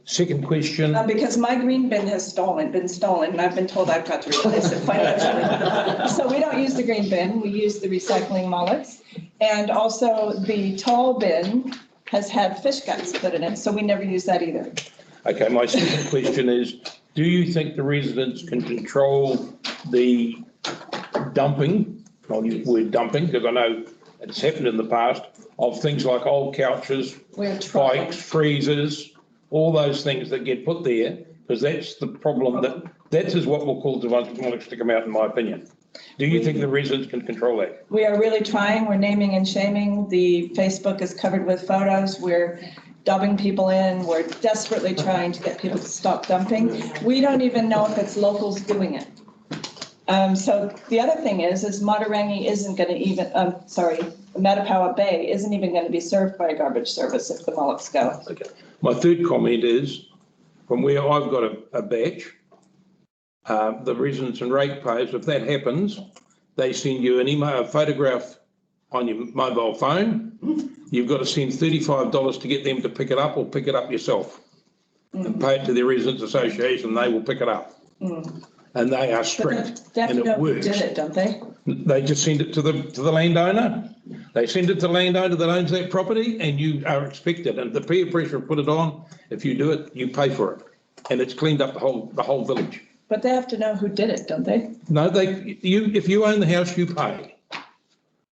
[SPEAKER 4] Second question.
[SPEAKER 12] Because my green bin has been stolen, and I've been told I've got to replace it financially. So we don't use the green bin, we use the recycling molluscs. And also the tall bin has had fish guts put in it, so we never use that either.
[SPEAKER 4] Okay, my second question is, do you think the residents can control the dumping, I'll use the word dumping, because I know it's happened in the past, of things like old couches, bikes, freezers, all those things that get put there, because that's the problem that is what will cause the molluscs to come out, in my opinion. Do you think the residents can control that?
[SPEAKER 12] We are really trying. We're naming and shaming. The Facebook is covered with photos. We're dubbing people in. We're desperately trying to get people to stop dumping. We don't even know if it's locals doing it. So the other thing is Matarangi isn't going to even, Matapawa Bay isn't even going to be served by a garbage service if the molluscs go.
[SPEAKER 4] Okay. My third comment is, from where I've got a batch, the residents and ratepayers, if that happens, they send you an email, a photograph on your mobile phone. You've got to send $35 to get them to pick it up, or pick it up yourself and pay it to their residents association. They will pick it up. And they are strict, and it works.
[SPEAKER 12] Did it, don't they?
[SPEAKER 4] They just send it to the landowner. They send it to the landowner that owns that property, and you are expected. And the peer pressure put it on. If you do it, you pay for it, and it's cleaned up the whole village.
[SPEAKER 12] But they have to know who did it, don't they?
[SPEAKER 4] No, if you own the house, you pay.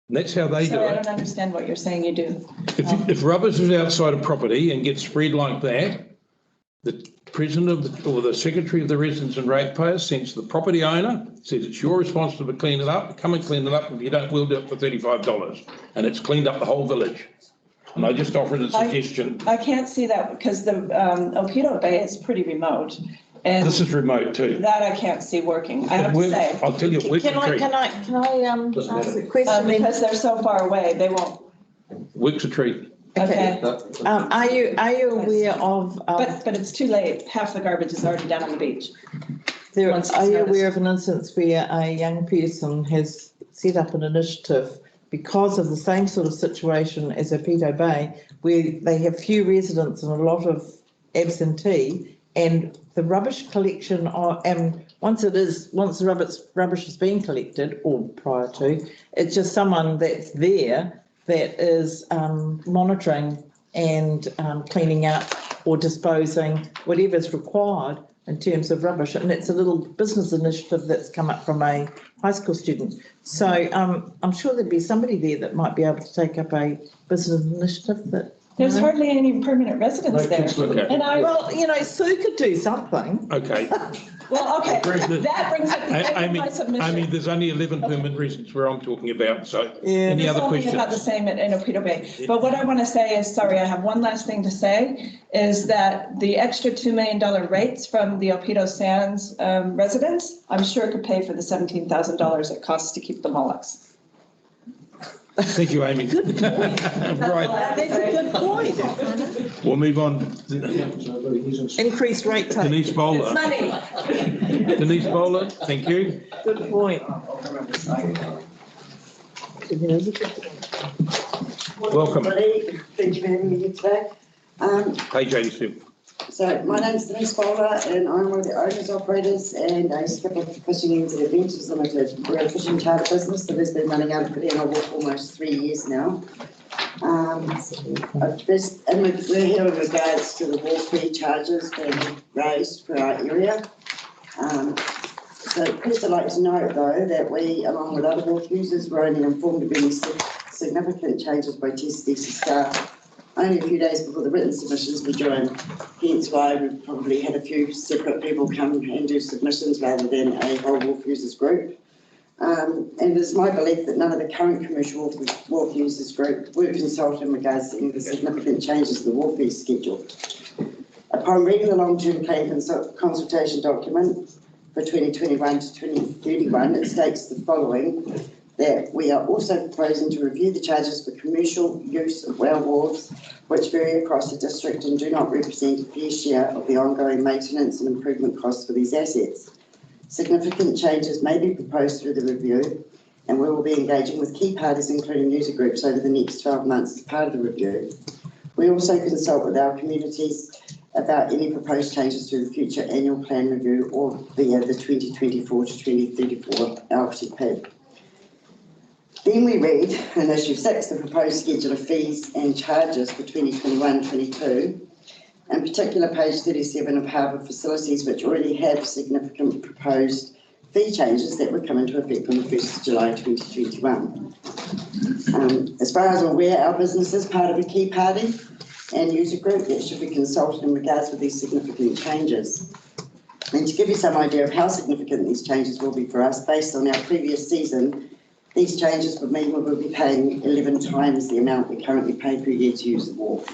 [SPEAKER 4] And that's how they do it.
[SPEAKER 12] I don't understand what you're saying you do.
[SPEAKER 4] If rubbish is outside a property and gets spread like that, the president or the secretary of the residents and ratepayers sends the property owner, says it's your responsibility to clean it up. Come and clean it up. If you don't, we'll do it for $35. And it's cleaned up the whole village. And I just offered a suggestion.
[SPEAKER 12] I can't see that because the Opito Bay is pretty remote. And
[SPEAKER 4] this is remote too.
[SPEAKER 12] That I can't see working, I have to say.
[SPEAKER 4] I'll tell you, it works a treat.
[SPEAKER 9] Can I ask a question?
[SPEAKER 12] Because they're so far away, they won't.
[SPEAKER 4] Works a treat.
[SPEAKER 12] Okay.
[SPEAKER 9] Are you aware of?
[SPEAKER 12] But it's too late. Half the garbage is already down on the beach.
[SPEAKER 9] Are you aware of an instance where a young person has set up an initiative because of the same sort of situation as Opito Bay, where they have few residents and a lot of absentee, and the rubbish collection and once the rubbish is being collected, or prior to, it's just someone that's there that is monitoring and cleaning up or disposing whatever's required in terms of rubbish. And it's a little business initiative that's come up from a high school student. So I'm sure there'd be somebody there that might be able to take up a business initiative that.
[SPEAKER 12] There's hardly any permanent residents there.
[SPEAKER 4] Okay.
[SPEAKER 12] And
[SPEAKER 9] Sue could do something.
[SPEAKER 4] Okay.
[SPEAKER 12] Well, okay, that brings up the end of my submission.
[SPEAKER 4] I mean, there's only 11 permanent residents where I'm talking about, so any other questions?
[SPEAKER 12] It's only about the same in Opito Bay. But what I want to say is, sorry, I have one last thing to say, is that the extra $2 million rates from the Opito Sands residents, I'm sure could pay for the $17,000 it costs to keep the molluscs.
[SPEAKER 4] Thank you, Amy.
[SPEAKER 9] Good point.
[SPEAKER 4] Right.
[SPEAKER 9] That's a good point.
[SPEAKER 4] We'll move on.
[SPEAKER 9] Increased rate.
[SPEAKER 4] Denise Bowler.
[SPEAKER 12] Money.
[SPEAKER 4] Denise Bowler, thank you.
[SPEAKER 9] Good point.
[SPEAKER 4] Welcome.
[SPEAKER 13] Thank you for having me here today.
[SPEAKER 4] Page 87.
[SPEAKER 13] So my name is Denise Bowler and I'm one of the owners, operators and a skipper for Fishing Ends and Adventures Limited. We're a fishing charter business that has been running out of Pirianga Wharf for almost 3 years now. We're here in regards to the wharf fee charges being raised for our area. So first I'd like to note though that we, along with other wharf users, were only informed of any significant changes by TCDC staff only a few days before the written submissions were due in, hence why we've probably had a few separate people come and do submissions rather than a whole wharf users group. And it's my belief that none of the current commercial wharf users group were consulted in regards to any of the significant changes to the wharf fee schedule. Upon reading the long-term plan consultation document for 2021 to 2031, it states the following, that we are also proposing to review the charges for commercial use of our wharves, which vary across the district and do not represent a fair share of the ongoing maintenance and improvement costs for these assets. Significant changes may be proposed through the review, and we will be engaging with key parties, including user groups, over the next 12 months as part of the review. We also consult with our communities about any proposed changes to the future annual plan review or via the 2024 to 2034 LTP. Then we read in issue 6 the proposed schedule of fees and charges for 2021-22, in particular page 37 of harbour facilities, which already have significant proposed fee changes that would come into effect on the 1st of July 2021. As far as I'm aware, our business is part of a key party and user group that should be consulted in regards to these significant changes. And to give you some idea of how significant these changes will be for us, based on our previous season, these changes would mean we will be paying 11 times the amount we currently pay per year to use the wharf.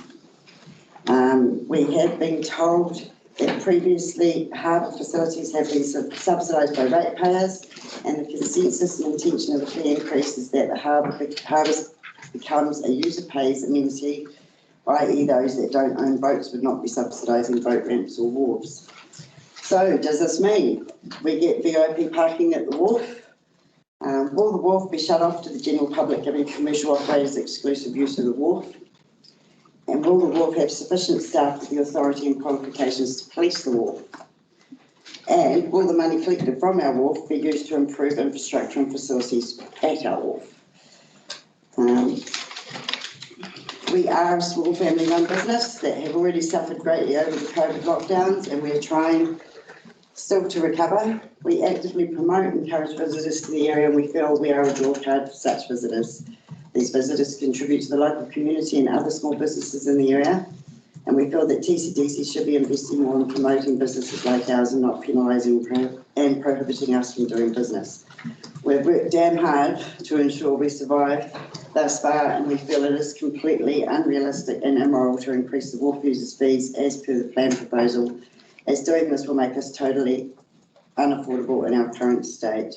[SPEAKER 13] We have been told that previously harbour facilities have been subsidised by ratepayers, and the consensus and intention of the fee increase is that the harbour becomes a user pays amenity, i.e. those that don't own boats would not be subsidising boat ramps or wharves. So does this mean we get VIP parking at the wharf? Will the wharf be shut off to the general public, giving commercial operators exclusive use of the wharf? And will the wharf have sufficient staff with the authority and qualifications to police the wharf? And will the money collected from our wharf be used to improve infrastructure and facilities at our wharf? We are a small family-run business that have already suffered greatly over the COVID lockdowns, and we're trying still to recover. We actively promote and encourage visitors to the area, and we feel we are a draw card for such visitors. These visitors contribute to the local community and other small businesses in the area, and we feel that TCDC should be investing more in promoting businesses like ours and not penalising and prohibiting us from doing business. We've worked damn hard to ensure we survive thus far, and we feel it is completely unrealistic and immoral to increase the wharf users' fees as per the plan proposal, as doing this will make us totally unaffordable in our current state.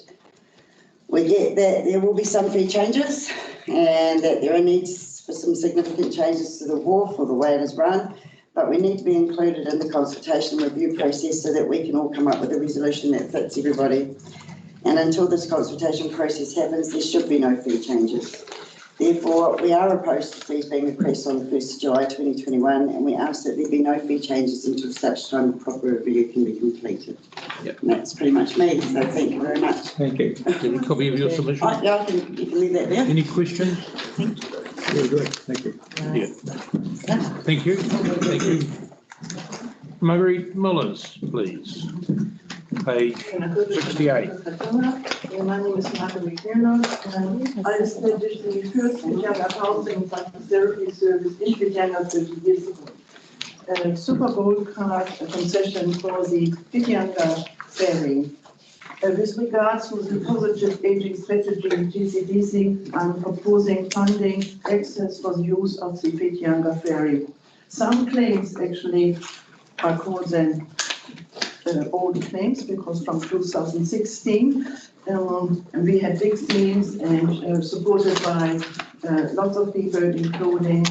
[SPEAKER 13] We get that there will be some fee changes and that there are needs for some significant changes to the wharf or the way it is run, but we need to be included in the consultation review process so that we can all come up with a resolution that fits everybody. And until this consultation process happens, there should be no fee changes. Therefore, we are opposed to fees being increased on the 1st of July 2021, and we ask that there be no fee changes until such time a proper review can be completed.
[SPEAKER 4] Yep.
[SPEAKER 13] And that's pretty much me, so thank you very much.
[SPEAKER 4] Thank you. Any copy of your submission?
[SPEAKER 13] Yeah, you can leave that there.
[SPEAKER 4] Any questions?
[SPEAKER 13] Thank you.
[SPEAKER 4] Very good, thank you. Yeah. Thank you. Thank you. Marguerite Mullers, please. Page 68.
[SPEAKER 11] Yeah, my name is Marguerite Mullers. I established the first Vijanga housing and therapy service in Vijanga 30 years ago. Super Bowl card, a concession for the Vijanga ferry. With regards to the positive aging strategy in TCDC, I'm proposing funding access for the use of the Vijanga ferry. Some claims actually are called then old claims because from 2016 we had big schemes and supported by lots of people, including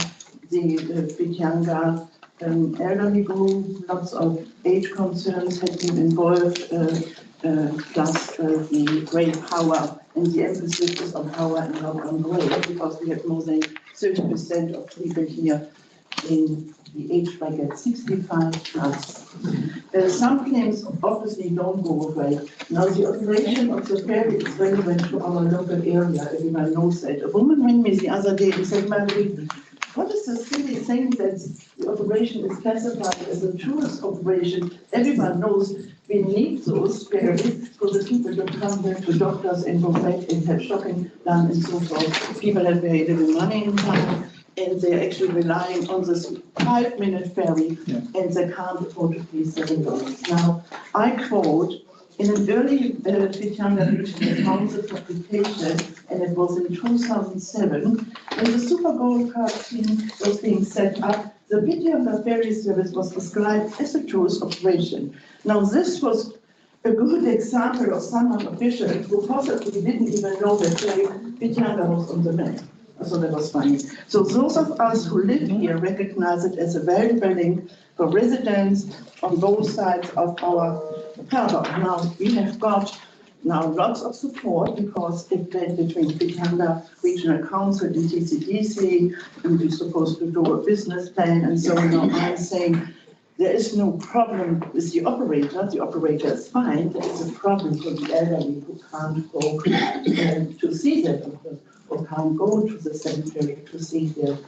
[SPEAKER 11] the Vijanga elderly group. Lots of age concerns had been involved, plus the great power, and the emphasis is on power and not on grade, because we have more than 30% of people here in the age bracket 65 plus. Some claims obviously don't go away. Now the operation of the ferry is relevant to our local area, everyone knows that. A woman rang me the other day and said, Marguerite, what is the silly thing that the operation is classified as a tourist operation? Everyone knows we need those ferries for the people to come there to doctors and go back and have shopping done and so forth. People have very little money in town, and they're actually relying on this 5-minute ferry, and they can't afford to pay $7. Now, I quote in an early Whitianga Regional Council application, and it was in 2007, when the Super Gold Card team was being set up, the Whitianga ferry service was described as a tourist operation. Now, this was a good example of someone official who possibly didn't even know that Whitianga was on the map. So that was funny. So those of us who live here recognize it as a valuable link for residents on both sides of our harbour. Now, we have got now lots of support because it went between Whitianga Regional Council and TCDC, and we're supposed to do a business plan, and so now I'm saying there is no problem with the operator is fine, there is a problem for the elderly who can't go to see them, or can't go to the cemetery to see their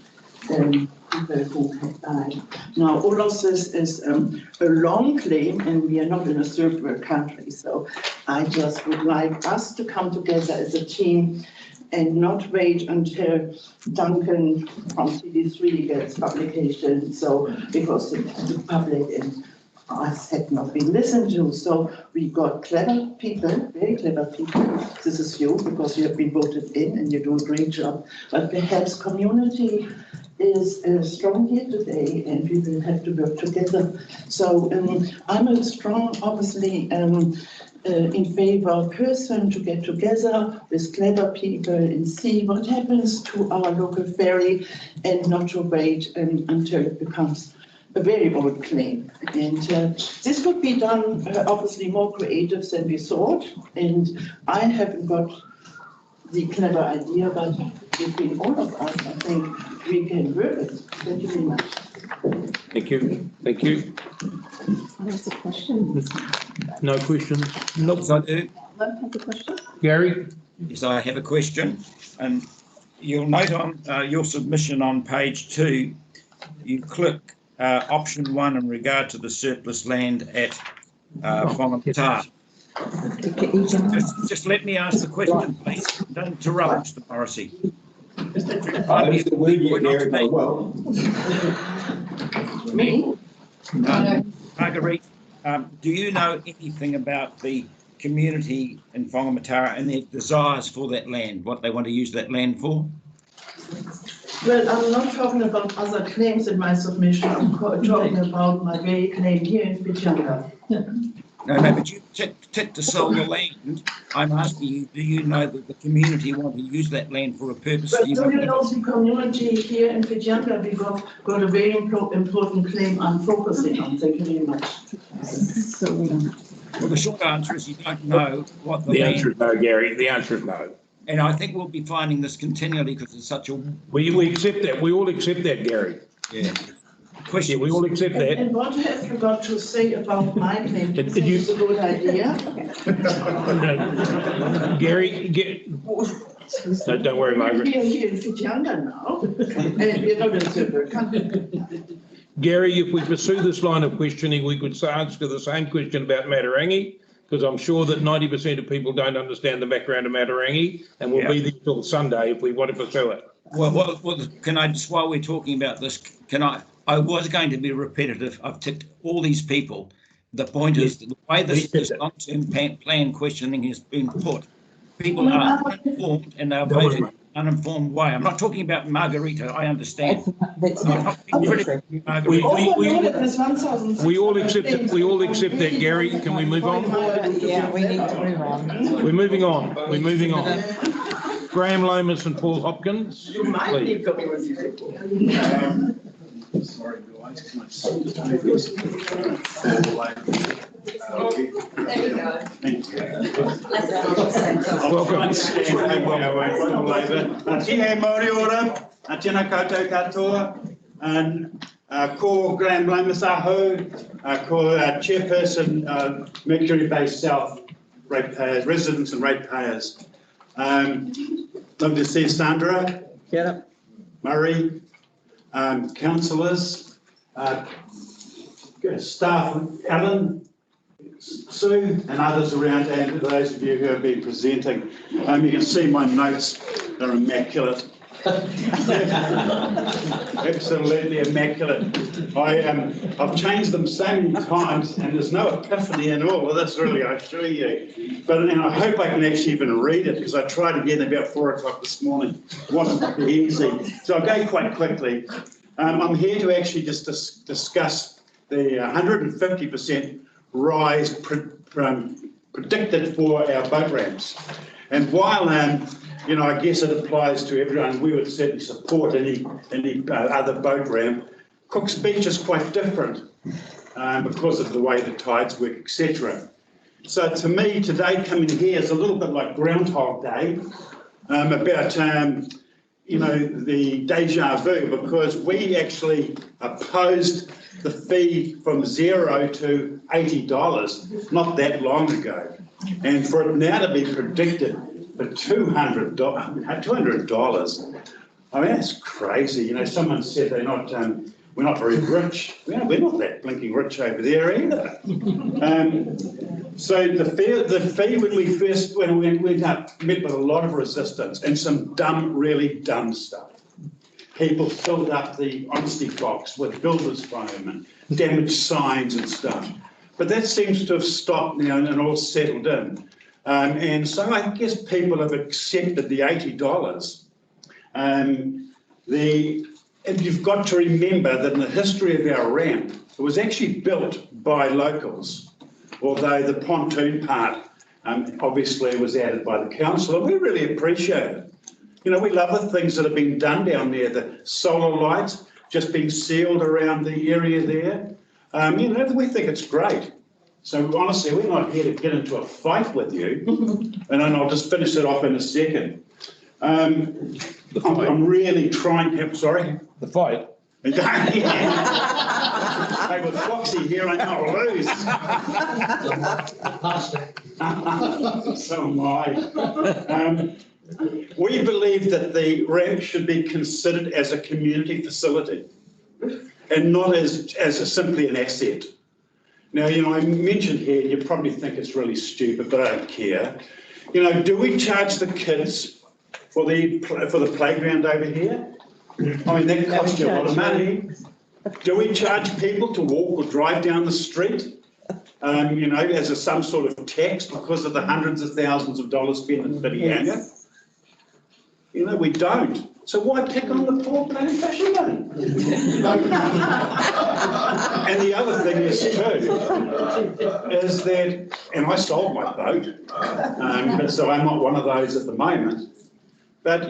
[SPEAKER 11] people who have died. Now, all of this is a long claim, and we are not in a third world country, so I just would like us to come together as a team and not wait until Duncan from CD3 gets publication, so because the public and us had not been listened to. So we got clever people, very clever people. This is you, because you have been voted in and you do a great job. But perhaps community is strong here today, and we will have to work together. So I'm a strong, obviously, in favor person to get together with clever people and see what happens to our local ferry, and not to wait until it becomes a very old claim. And this would be done obviously more creative than we thought, and I haven't got the clever idea, but between all of us, I think we can work it. Thank you very much.
[SPEAKER 4] Thank you. Thank you.
[SPEAKER 5] There's a question.
[SPEAKER 4] No questions?
[SPEAKER 2] Nope, I do.
[SPEAKER 5] Have a question?
[SPEAKER 4] Gary?
[SPEAKER 2] Yes, I have a question. And you'll note on your submission on page 2, you click option 1 in regard to the surplus land at Whangamata. Just let me ask the question, please. Don't interrupt, Mr. Morrissey.
[SPEAKER 11] Me?
[SPEAKER 2] Marguerite, do you know anything about the community in Whangamata and their desires for that land, what they want to use that land for?
[SPEAKER 11] Well, I'm not talking about other claims in my submission. I'm talking about my very claim here in Whitianga.
[SPEAKER 2] No, but you tick to sell the land. I'm asking you, do you know that the community want to use that land for a purpose?
[SPEAKER 11] But do you know the community here in Whitianga, we got a very important claim I'm focusing on. Thank you very much.
[SPEAKER 2] Well, the short answer is you don't know what the land...
[SPEAKER 4] answer is no, Gary. The answer is no.
[SPEAKER 2] And I think we'll be finding this continually because it's such a...
[SPEAKER 4] We accept that. We all accept that, Gary.
[SPEAKER 2] Yeah.
[SPEAKER 4] Question. We all accept that.
[SPEAKER 11] And what have you got to say about my claim? Do you think it's a good idea?
[SPEAKER 4] No. Gary, no, don't worry, Margaret.
[SPEAKER 11] We are here in Whitianga now, and we're not in Silver Country.
[SPEAKER 4] Gary, if we pursue this line of questioning, we could answer the same question about Matarangi, because I'm sure that 90% of people don't understand the background of Matarangi, and we'll be there till Sunday if we want to pursue it.
[SPEAKER 2] Well, can I just, while we're talking about this, I was going to be repetitive. I've ticked all these people. The point is, the way this long-term plan questioning has been put, people are uninformed and they're voting in an uninformed way. I'm not talking about Margarita, I understand.
[SPEAKER 4] We all accept it. We all accept that, Gary. Can we move on?
[SPEAKER 9] Yeah, we need to move on.
[SPEAKER 4] We're moving on. We're moving on. Graham Lomas and Paul Hopkins.
[SPEAKER 11] You might need coming with you.
[SPEAKER 14] Sorry, guys.
[SPEAKER 4] Welcome.
[SPEAKER 14] Tia Māori ora, tēnā koutou katoa, and ko Graham Lomas aho, ko chairperson Mercury Bay South ratepayers, residents and ratepayers. Love to see Sandra, Murray, councillors, staff, Alan, Sue, and others around, and those of you who have been presenting. You can see my notes are immaculate. Absolutely immaculate. I've changed them so many times and there's no epiphany in all of this really, I assure you. And I hope I can actually even read it because I tried again about 4 o'clock this morning. It wasn't easy. So I'll go quite quickly. I'm here to actually just discuss the 150% rise predicted for our boat ramps. And while I guess it applies to everyone, we would certainly support any other boat ramp. Cook's Beach is quite different because of the way the tides work, etc. So to me, today coming here is a little bit like Groundhog Day, about the deja vu, because we actually opposed the fee from $0 to $80 not that long ago, and for it now to be predicted for $200, I mean that's crazy. Someone said we're not very rich. We're not that blinking rich over there either. So the fee when we went up met with a lot of resistance and some really dumb stuff. People filled up the honesty box with builder's foam and damaged signs and stuff. But that seems to have stopped now and all settled in. And so I guess people have accepted the $80. And you've got to remember that in the history of our ramp, it was actually built by locals, although the pontoon part obviously was added by the council, and we really appreciate it. We love the things that have been done down there, the solar lights just being sealed around the area there. We think it's great. So honestly, we're not here to get into a fight with you, and then I'll just finish it off in a second. I'm really trying to have, sorry?
[SPEAKER 4] The fight.
[SPEAKER 14] Hey, with Foxy here, I can't lose. So am I. We believe that the ramp should be considered as a community facility and not as simply an asset. Now, I mentioned here, you probably think it's really stupid, but I don't care. Do we charge the kids for the playground over here? I mean, that costs you a lot of money. Do we charge people to walk or drive down the street, as some sort of tax because of the hundreds of thousands of dollars spent in Whitianga? We don't. So why pick on the poor bloody fishermen? And the other thing is too, is that, and I sold my boat, but so I'm not one of those at the moment. But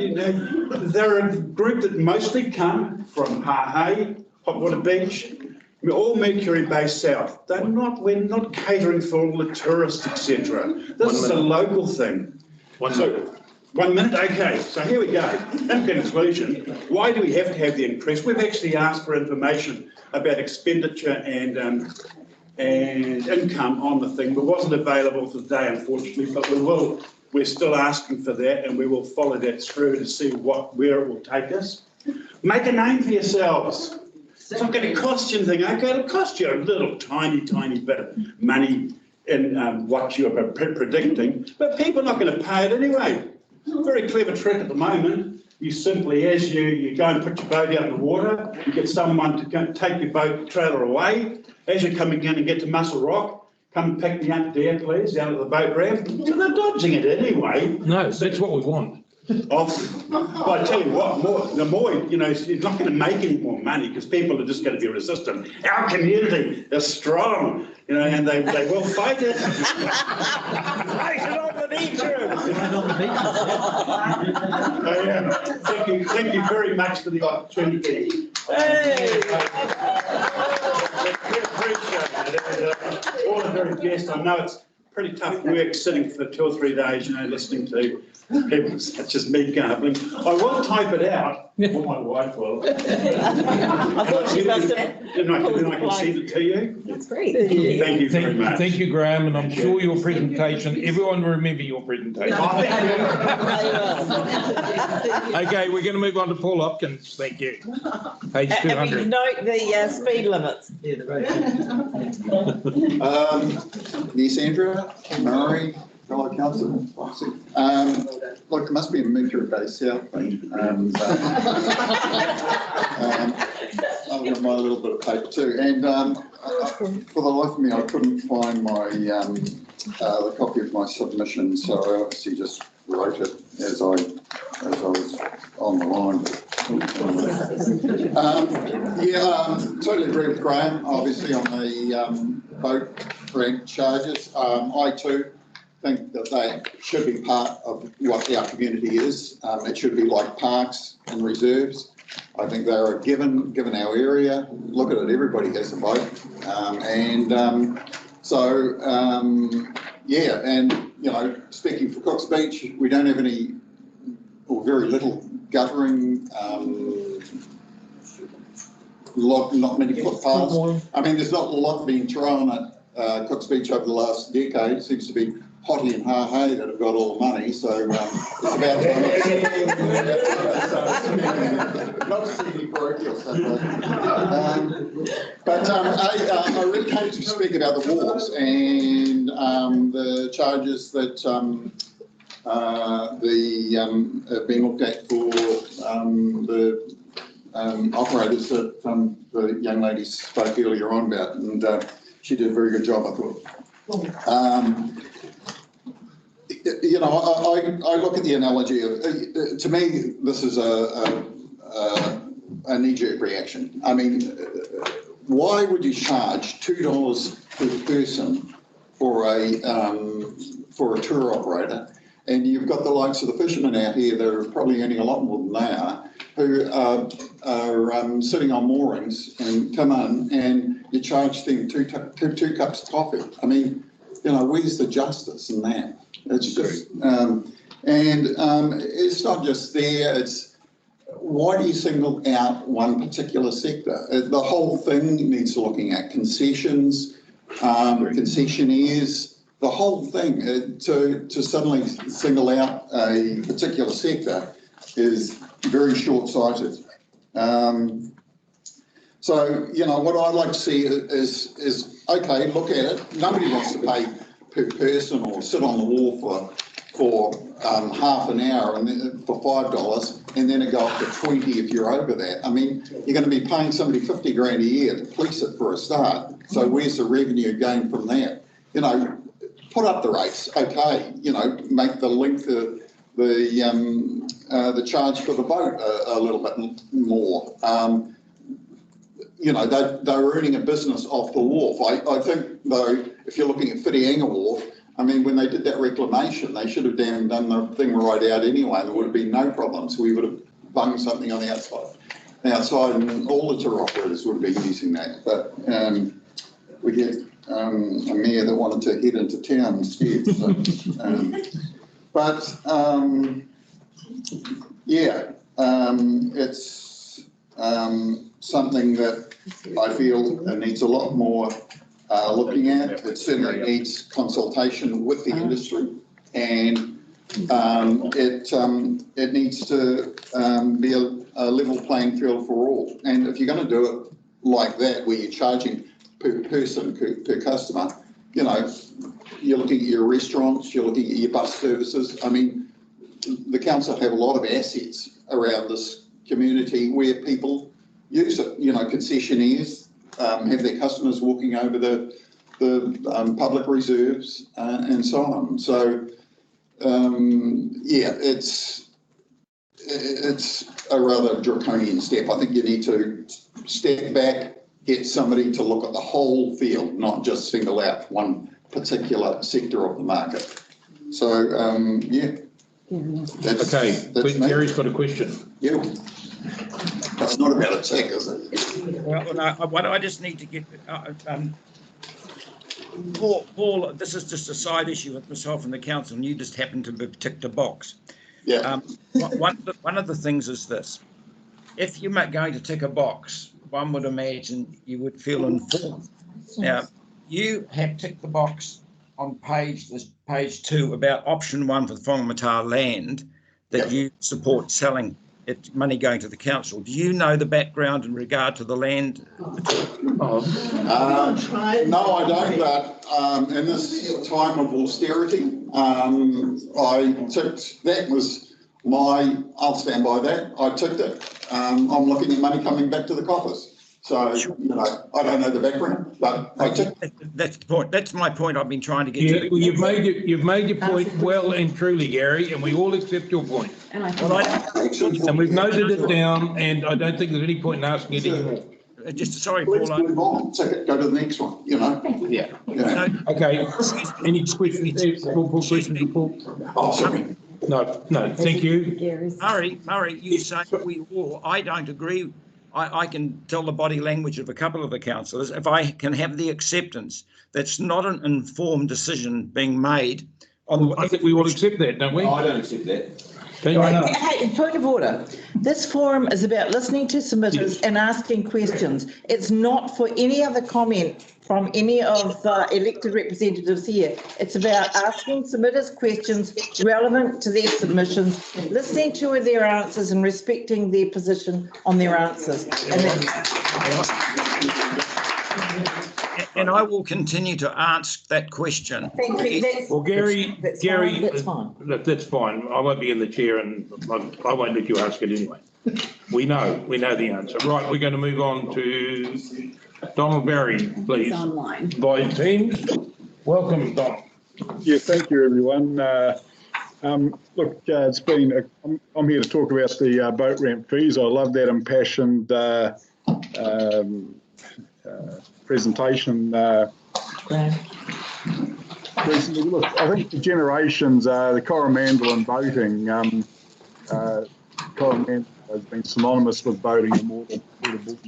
[SPEAKER 14] they're a group that mostly come from Hahei, Hopwater Beach. We're all Mercury-based south. We're not catering for all the tourists, etc. This is a local thing. 1 minute, okay. So here we go. In conclusion, why do we have to have the increase? We've actually asked for information about expenditure and income on the thing, but wasn't available today, unfortunately. But we will. We're still asking for that, and we will follow that through to see where it will take us. Make a name for yourselves. It's not going to cost you anything. Okay, it'll cost you a little tiny bit of money in what you're predicting, but people are not going to pay it anyway. Very clever trick at the moment. You simply, as you go and put your boat out in the water, you get someone to go take your boat trailer away. As you're coming in and get to Muscle Rock, come and pick me up there, please, out of the boat ramp. So they're dodging it anyway.
[SPEAKER 4] No, that's what we want.
[SPEAKER 14] Well, I tell you what, the more, it's not going to make any more money because people are just going to be resistant. Our community is strong, and they will fight it. Fight it on the beach room. Thank you very much for the opportunity. Hey! We appreciate it. All the very best. I know it's pretty tough work sitting for 2 or 3 days, listening to people such as me garbling. I will type it out, or my wife will.
[SPEAKER 9] I thought she must have.
[SPEAKER 14] Then I can send it to you.
[SPEAKER 9] That's great.
[SPEAKER 14] Thank you very much.
[SPEAKER 4] Thank you, Graham, and I'm sure your presentation, everyone will remember your presentation. Okay, we're going to move on to Paul Hopkins. Thank you. Page 200.
[SPEAKER 9] And we note the speed limits.
[SPEAKER 15] Sandra, Murray, fellow councillors. Look, there must be a metre of base south, and I've got my little bit of paper too. And for the life of me, I couldn't find my the copy of my submission, so I obviously just wrote it as I was on the line. Totally agree with Graham, obviously, on the boat rent charges. I too think that they should be part of what our community is. It should be like parks and reserves. I think they're a given our area. Look at it, everybody has a boat. Yeah, and you know, speaking for Cook's Beach, we don't have any or very little guttering, not many footpaths. I mean, there's not a lot being thrown at Cook's Beach over the last decade. It seems to be Hottie and Ha-Hey that have got all the money, so it's about not a city parochial stuff. I really came to speak about the wharves and the charges that have been looked at for the operators that the young lady spoke earlier on about, and she did a very good job, I thought. You know, I look at the analogy of, to me, this is a knee-jerk reaction. I mean, why would you charge $2 per person for a tour operator? And you've got the likes of the fishermen out here that are probably earning a lot more than they are, who are sitting on moorings and come in and you charge them two cups of coffee. I mean, you know, where's the justice in that? It's just, it's not just there, it's why do you single out one particular sector? The whole thing needs looking at concessions, concessionaires, the whole thing. To suddenly single out a particular sector is very short-sighted. So, you know, what I'd like to see is okay, look at it. Nobody wants to pay per person or sit on the wharf for half an hour and then for $5 and then it go up to 20 if you're over that. I mean, you're going to be paying somebody 50 grand a year to police it for a start. So where's the revenue gain from that? You know, put up the rates, okay. You know, make the length of the charge for the boat a little bit more. You know, they were earning a business off the wharf. I think, though, if you're looking at Whitianga Wharf, I mean, when they did that reclamation, they should have done the thing right out anyway. There would have been no problems. We would have bunged something on the outside, and all the tour operators would have been using that. But we get a mayor that wanted to head into town instead. It's something that I feel needs a lot more looking at. It certainly needs consultation with the industry, and it needs to be a level playing field for all. And if you're going to do it like that, where you're charging per person, per customer, you know, you're looking at your restaurants, you're looking at your bus services. I mean, the council have a lot of assets around this community where people use it. You know, concessionaires have their customers walking over the public reserves and so on. So, yeah, it's a rather draconian step. I think you need to step back, get somebody to look at the whole field, not just single out one particular sector of the market. So, yeah. That's
[SPEAKER 4] Gary's got a question.
[SPEAKER 15] Yeah. That's not about a tick, is it?
[SPEAKER 2] Well, no, what I just need to get, Paul, this is just a side issue with myself and the council, and you just happen to have ticked a box.
[SPEAKER 15] Yeah.
[SPEAKER 2] One of the things is this: if you're going to tick a box, one would imagine you would feel informed. Now, you have ticked the box on page 2 about option 1 for the Whangamata land that you support selling. it's money going to the council. Do you know the background in regard to the land?
[SPEAKER 15] No, I don't, but in this time of austerity, I ticked, that was I'll stand by that, I ticked it. I'm looking at money coming back to the coffers. So, you know, I don't know the background, but I ticked.
[SPEAKER 2] That's the point. That's my point I've been trying to get to.
[SPEAKER 4] Well, you've made your point well and truly, Gary, and we all accept your point.
[SPEAKER 5] And
[SPEAKER 4] And we've noted it down, and I don't think there's any point in asking it anymore.
[SPEAKER 2] Just sorry,
[SPEAKER 15] Let's
[SPEAKER 2] Paul.
[SPEAKER 15] move on. Go to the next one, you know.
[SPEAKER 4] Yeah.
[SPEAKER 15] Yeah.
[SPEAKER 4] Okay. Any questions?
[SPEAKER 15] Oh, sorry.
[SPEAKER 4] No, thank you.
[SPEAKER 2] Murray, you say we all, I don't agree. I can tell the body language of a couple of the councillors. If I can have the acceptance, that's not an informed decision being made.
[SPEAKER 4] I think we all accept that, don't we?
[SPEAKER 10] No, I don't accept that.
[SPEAKER 9] Hey, point of order. This forum is about listening to submitters and asking questions. It's not for any other comment from any of the elected representatives here. It's about asking submitters questions relevant to their submissions, listening to their answers and respecting their position on their answers.
[SPEAKER 2] And I will continue to ask that question.
[SPEAKER 9] Thank you.
[SPEAKER 4] Well, Gary,
[SPEAKER 9] that's fine.
[SPEAKER 4] That's fine. I won't be in the chair, and I won't let you ask it anyway. We know the answer. Right, we're going to move on to Donald Barry, please.
[SPEAKER 5] online.
[SPEAKER 4] By Teams. Welcome, Don.
[SPEAKER 16] Yeah, thank you, everyone. Look, it's been. I'm here to talk about the boat ramp fees. I love that impassioned presentation recently. Look, I think the generations, the Coromandel and boating, Coromandel has been synonymous with boating and more than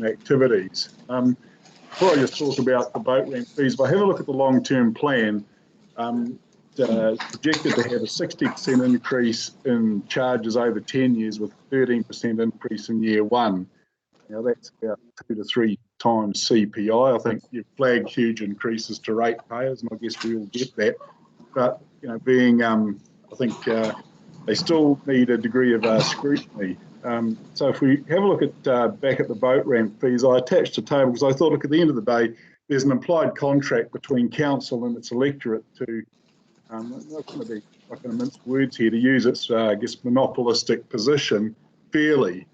[SPEAKER 16] activities. Before I just talk about the boat ramp fees, if I have a look at the long-term plan, projected to have a 60% increase in charges over 10 years with 13% increase in year one. Now that's about 2 to 3 times CPI. I think you've flagged huge increases to ratepayers, and I guess we all get that. But you know, being I think they still need a degree of scrutiny. So if we have a look at back at the boat ramp fees, I attached a table because I thought, look, at the end of the day, there's an implied contract between council and its electorate to. I'm not going to be like going to mince words here, to use its I guess monopolistic position fairly.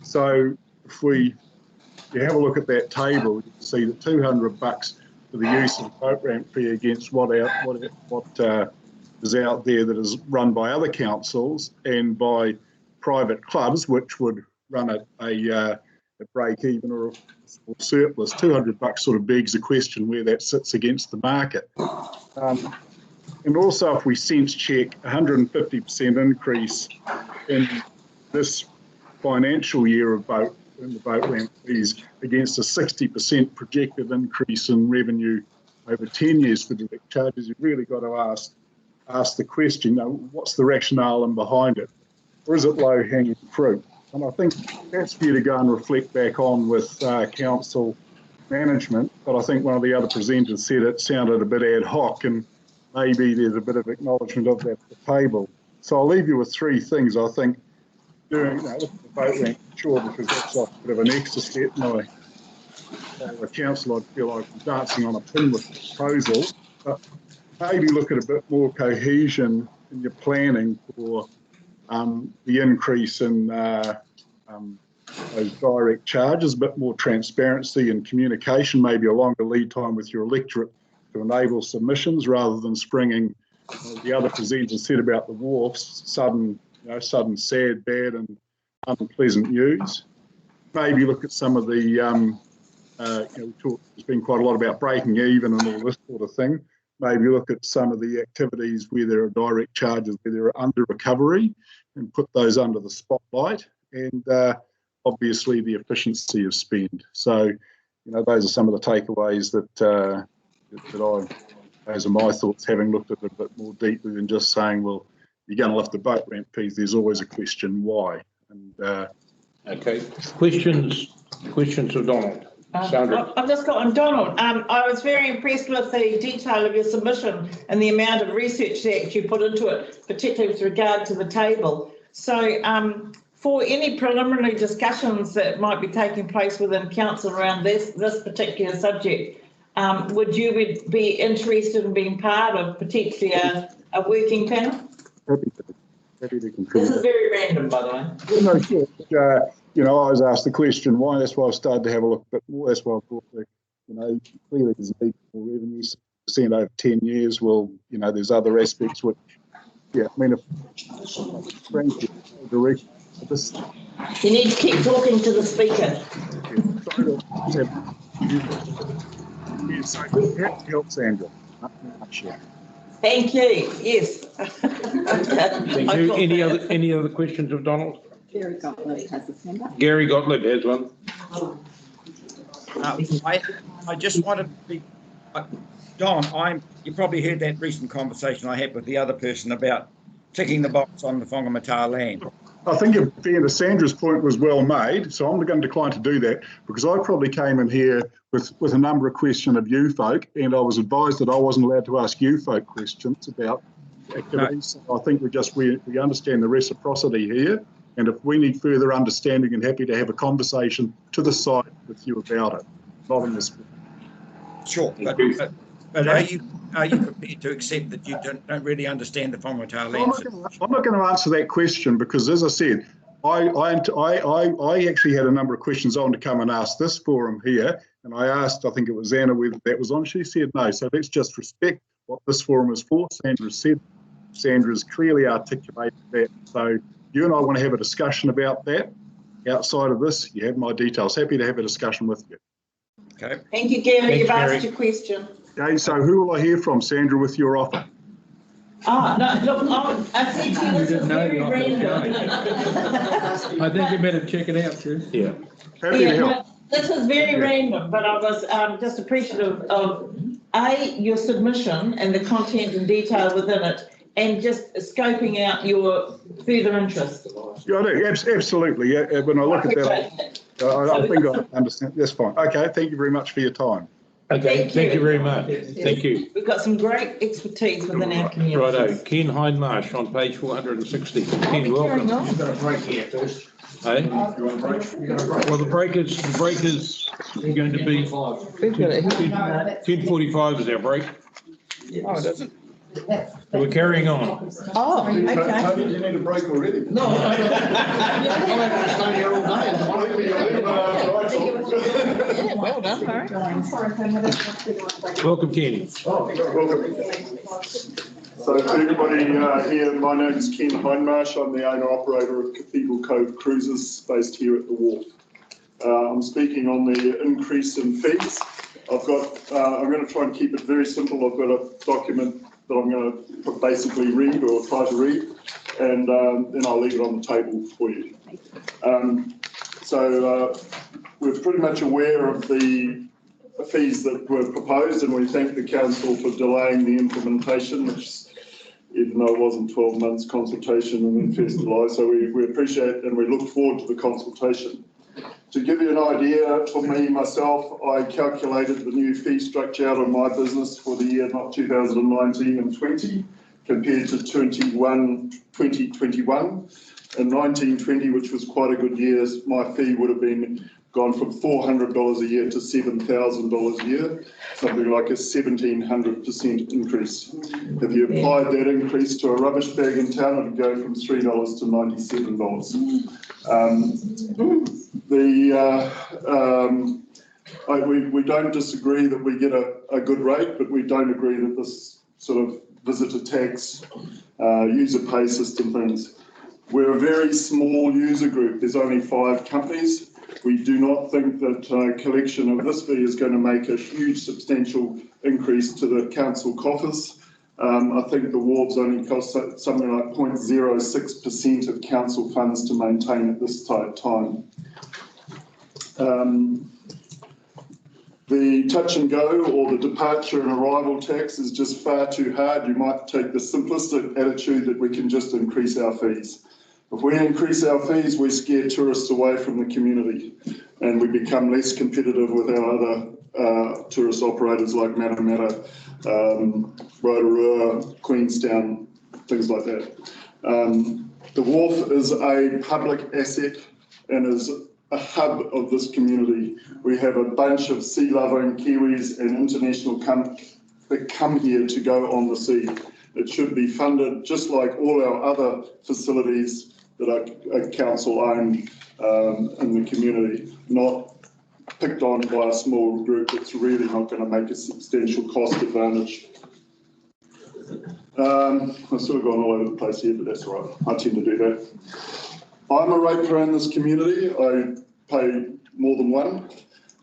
[SPEAKER 16] So if you have a look at that table, you can see that $200 for the use of the boat ramp fee against what is out there that is run by other councils and by private clubs, which would run at a break even or surplus. $200 sort of begs the question where that sits against the market. And also, if we sense check 150% increase in this financial year of the boat ramp fees against a 60% projected increase in revenue over 10 years for direct charges, you've really got to ask the question, what's the rationale and behind it? Or is it low-hanging fruit? And I think that's for you to go and reflect back on with council management. But I think one of the other presenters said it sounded a bit ad hoc, and maybe there's a bit of acknowledgement of that at the table. So I'll leave you with 3 things. I think doing look at the boat ramp, sure, because that's like a bit of an extra step. A council, I feel like I'm dancing on a pin with the proposal, but maybe look at a bit more cohesion in your planning for the increase in those direct charges, a bit more transparency and communication, maybe a longer lead time with your electorate to enable submissions rather than springing the other presenters said about the wharfs, sudden sad, bad and unpleasant news. Maybe look at some of the, there's been quite a lot about breaking even and all this sort of thing. Maybe look at some of the activities where there are direct charges, where there are under recovery, and put those under the spotlight, and obviously the efficiency of spend. So, those are some of the takeaways that those are my thoughts, having looked at it a bit more deeply than just saying, well, you're going to lift the boat ramp fees. There's always a question why. And
[SPEAKER 4] okay, questions of Donald. Sandra.
[SPEAKER 9] I've just got on Donald. I was very impressed with the detail of your submission and the amount of research that you put into it, particularly with regard to the table. So for any preliminary discussions that might be taking place within council around this particular subject, would you be interested in being part of potentially a working panel?
[SPEAKER 16] Happy to contribute.
[SPEAKER 9] This is very random, by the way.
[SPEAKER 16] Yeah, no, sure. You know, I was asked the question why. That's why I started to have a look a bit more. That's why I thought that, you know, clearly there's a need for more revenue. Percent over 10 years. Well, you know, there's other aspects which, yeah, I mean, if frankly, direct this.
[SPEAKER 9] You need to keep talking to the speaker.
[SPEAKER 16] Help Sandra.
[SPEAKER 9] Thank you. Yes.
[SPEAKER 4] Thank you. Any other questions of Donald?
[SPEAKER 5] Gary Gottlieb has his hand up.
[SPEAKER 4] Gary Gottlieb has one.
[SPEAKER 2] I just wanted to be, Don, you probably heard that recent conversation I had with the other person about ticking the box on the Whangamata land.
[SPEAKER 16] I think Sandra's point was well made, so I'm going to decline to do that because I probably came in here with a number of questions of you folk, and I was advised that I wasn't allowed to ask you folk questions about activities. No. So I think we understand the reciprocity here, and if we need further understanding, and happy to have a conversation to the side with you about it, not in this.
[SPEAKER 2] Sure, but are you prepared to accept that you don't really understand the Whangamata land?
[SPEAKER 16] I'm not going to answer that question because, as I said, I actually had a number of questions on to come and ask this forum here, and I asked, I think it was Anna, whether that was on. She said no. So let's just respect what this forum is for. Sandra said, Sandra's clearly articulated that. So you and I want to have a discussion about that. Outside of this, you have my details. Happy to have a discussion with you.
[SPEAKER 2] Okay.
[SPEAKER 9] Thank you, Gary. You've asked your question.
[SPEAKER 16] Okay, so who will I hear from, Sandra, with your offer?
[SPEAKER 9] Oh, no, look, I said to you, this is very random.
[SPEAKER 4] I think you better check it out, too. Yeah.
[SPEAKER 16] Happy to help.
[SPEAKER 9] This is very random, but I was just appreciative of, your submission and the content and detail within it, and just scoping out your further interest.
[SPEAKER 16] Yeah, I do, absolutely. Yeah, when I look at that, I think I understand. That's fine. Okay, thank you very much for your time.
[SPEAKER 4] Okay, thank you very much. Thank you.
[SPEAKER 9] We've got some great expertise within our community.
[SPEAKER 4] Righto, Ken Hindmarsh on page 460. Ken, welcome. You've got a break here first. Hey? You want a break? Well, the break is going to be 10:45 is our break.
[SPEAKER 2] Oh, it doesn't.
[SPEAKER 4] So we're carrying on.
[SPEAKER 9] Oh, okay.
[SPEAKER 15] You need a break already?
[SPEAKER 9] No. Well done, Harry.
[SPEAKER 4] Welcome, Ken.
[SPEAKER 17] So for everybody here, my name is Ken Hindmarsh. I'm the owner-operator of Cathedral Cove Cruises based here at the wharf. I'm speaking on the increase in fees. I'm going to try and keep it very simple. I've got a document that I'm going to basically read or try to read, and then I'll leave it on the table for you. We're pretty much aware of the fees that were proposed, and we thank the council for delaying the implementation, which, even though it wasn't 12 months consultation and then 1st July, so we appreciate and we look forward to the consultation. To give you an idea, for me, myself, I calculated the new fee structure out of my business for the year, not 2019 and 20, compared to 2021. In 1920, which was quite a good year, my fee would have been gone from $400 a year to $7,000 a year, something like a 1,700% increase. If you applied that increase to a rubbish bag in town, it would go from $3 to $97. We don't disagree that we get a good rate, but we don't agree that this sort of visitor tax, user pay system things. We're a very small user group. There's only 5 companies. We do not think that collection of this fee is going to make a huge substantial increase to the council coffers. I think the wharves only cost something like 0.06% of council funds to maintain at this time. The touch and go or the departure and arrival tax is just far too hard. You might take the simplistic attitude that we can just increase our fees. If we increase our fees, we scare tourists away from the community and we become less competitive with our other tourist operators like Matamata, Rotorua, Queenstown, things like that. The wharf is a public asset and is a hub of this community. We have a bunch of sea-loving Kiwis and international that come here to go on the sea. It should be funded just like all our other facilities that are council-owned in the community, not picked on by a small group that's really not going to make a substantial cost advantage. I've sort of gone all over the place here, but that's all right. I tend to do that. I'm a ratepayer in this community. I pay more than one.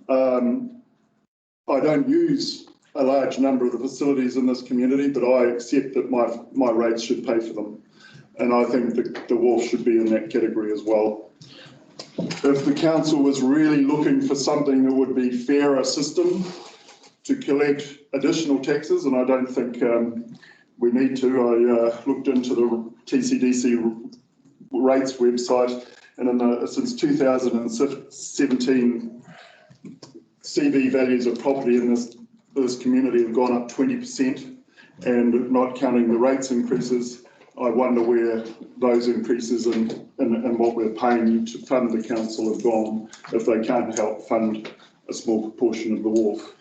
[SPEAKER 17] I don't use a large number of the facilities in this community, but I accept that my rates should pay for them. And I think the wharf should be in that category as well. If the council was really looking for something that would be fairer system to collect additional taxes, and I don't think we need to, I looked into the TCDC rates website, and since 2017, CV values of property in this community have gone up 20%, and not counting the rates increases, I wonder where those increases and what we're paying to fund the council have gone if they can't help fund a small proportion of the wharf.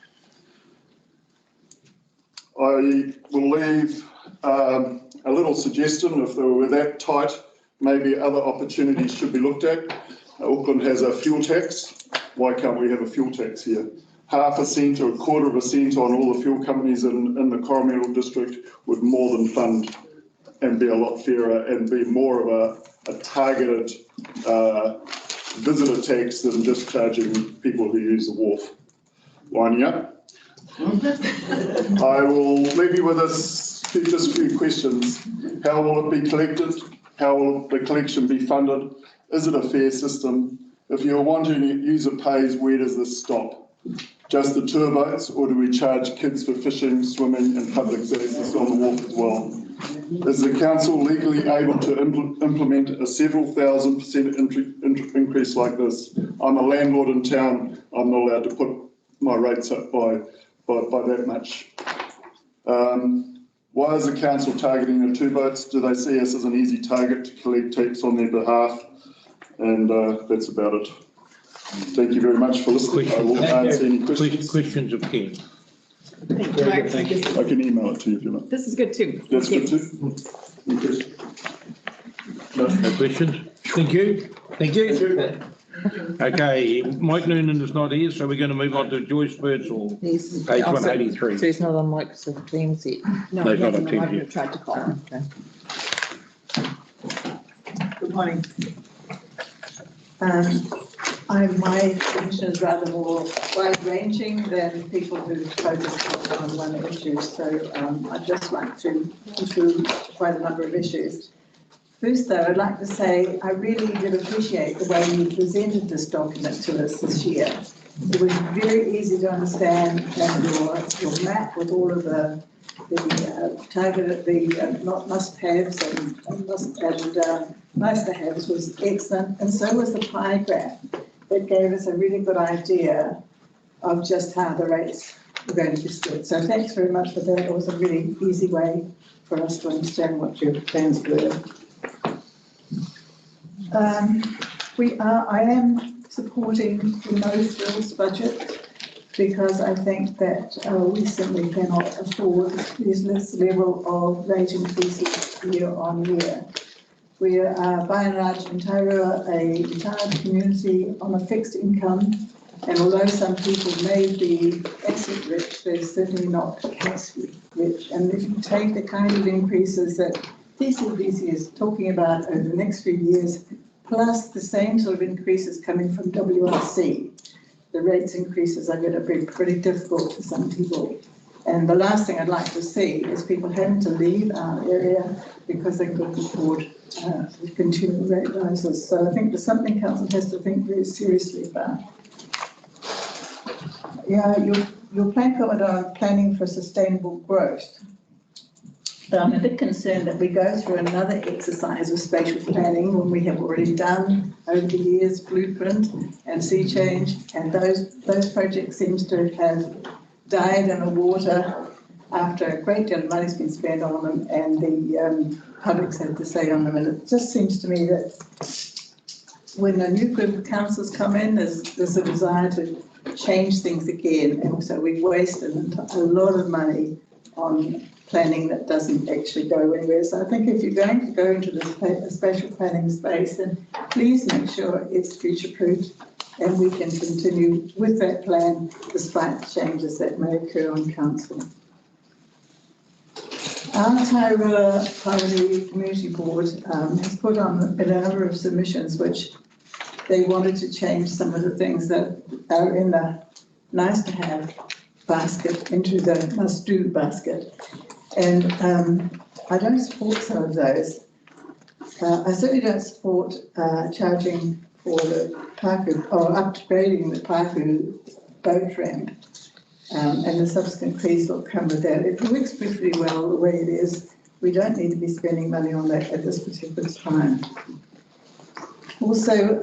[SPEAKER 17] I will leave a little suggestion. If they were that tight, maybe other opportunities should be looked at. Auckland has a fuel tax. Why can't we have a fuel tax here? 0.5 cent or 1/4 cent on all the fuel companies in the Coromandel District would more than fund and be a lot fairer and be more of a targeted visitor tax than just charging people who use the wharf. Winding up. I will leave you with just a few questions. How will it be collected? How will the collection be funded? Is it a fair system? If you're wanting user pays, where does this stop? Just the tour boats, or do we charge kids for fishing, swimming and public access on the wharf as well? Is the council legally able to implement a several thousand% increase like this? I'm a landlord in town. I'm not allowed to put my rates up by that much. Why is the council targeting the tour boats? Do they see us as an easy target to collect tax on their behalf? And that's about it. Thank you very much for listening. I will answer any questions.
[SPEAKER 4] Questions of Ken.
[SPEAKER 17] Thank you. I can email it to you if you like.
[SPEAKER 5] This is good too.
[SPEAKER 17] That's good too.
[SPEAKER 4] No questions? Thank you. Thank you. Okay, Mike Noonan is not here, so we're going to move on to Joyce Birdsall, page 183.
[SPEAKER 9] So he's not on Microsoft Teams yet?
[SPEAKER 4] No, he's not on Teams yet.
[SPEAKER 5] Tried to call him.
[SPEAKER 9] Okay.
[SPEAKER 11] Good morning. My submission is rather more wide-ranging than people who focus on one issue. So I'd just like to go through quite a number of issues. First, though, I'd like to say I really did appreciate the way you presented this document to us this year. It was very easy to understand, and your map with all of the targeted, not must-haves and nice-to-haves was excellent, and so was the pie graph. It gave us a really good idea of just how the rates were going to be split. So thanks very much for that. It was a really easy way for us to understand what your plans were. I am supporting the no-frills budget because I think that we simply cannot afford this level of rate increases year on year. We are by and large in Tairua a retired community on a fixed income, and although some people may be asset rich, they're certainly not cash rich. And if you take the kind of increases that TCDC is talking about over the next few years, plus the same sort of increases coming from WRC, the rates increases are going to be pretty difficult for some people. And the last thing I'd like to see is people having to leave our area because they couldn't afford to continue rate rises. So I think there's something council has to think very seriously about. Yeah, your plan comment on planning for sustainable growth. I'm a bit concerned that we go through another exercise of spatial planning when we have already done over the years blueprint and sea change, and those projects seems to have died in the water
[SPEAKER 18] after a great deal of money's been spent on them and the public's had to say on them. And it just seems to me that when a new group of councils come in, there's a desire to change things again. And so we've wasted a lot of money on planning that doesn't actually go anywhere. So I think if you're going to go into this special planning space, then please make sure it's future-proof and we can continue with that plan despite the changes that may occur on council. Our Tairua Parliamentary Community Board has put on a number of submissions which they wanted to change some of the things that are in the nice to have basket into the must do basket. And I don't support some of those. I certainly don't support charging for the Paku, or upgrading the Paku boat ramp, and the subsequent fees that come with that. It works pretty well the way it is. We don't need to be spending money on that at this particular time. Also,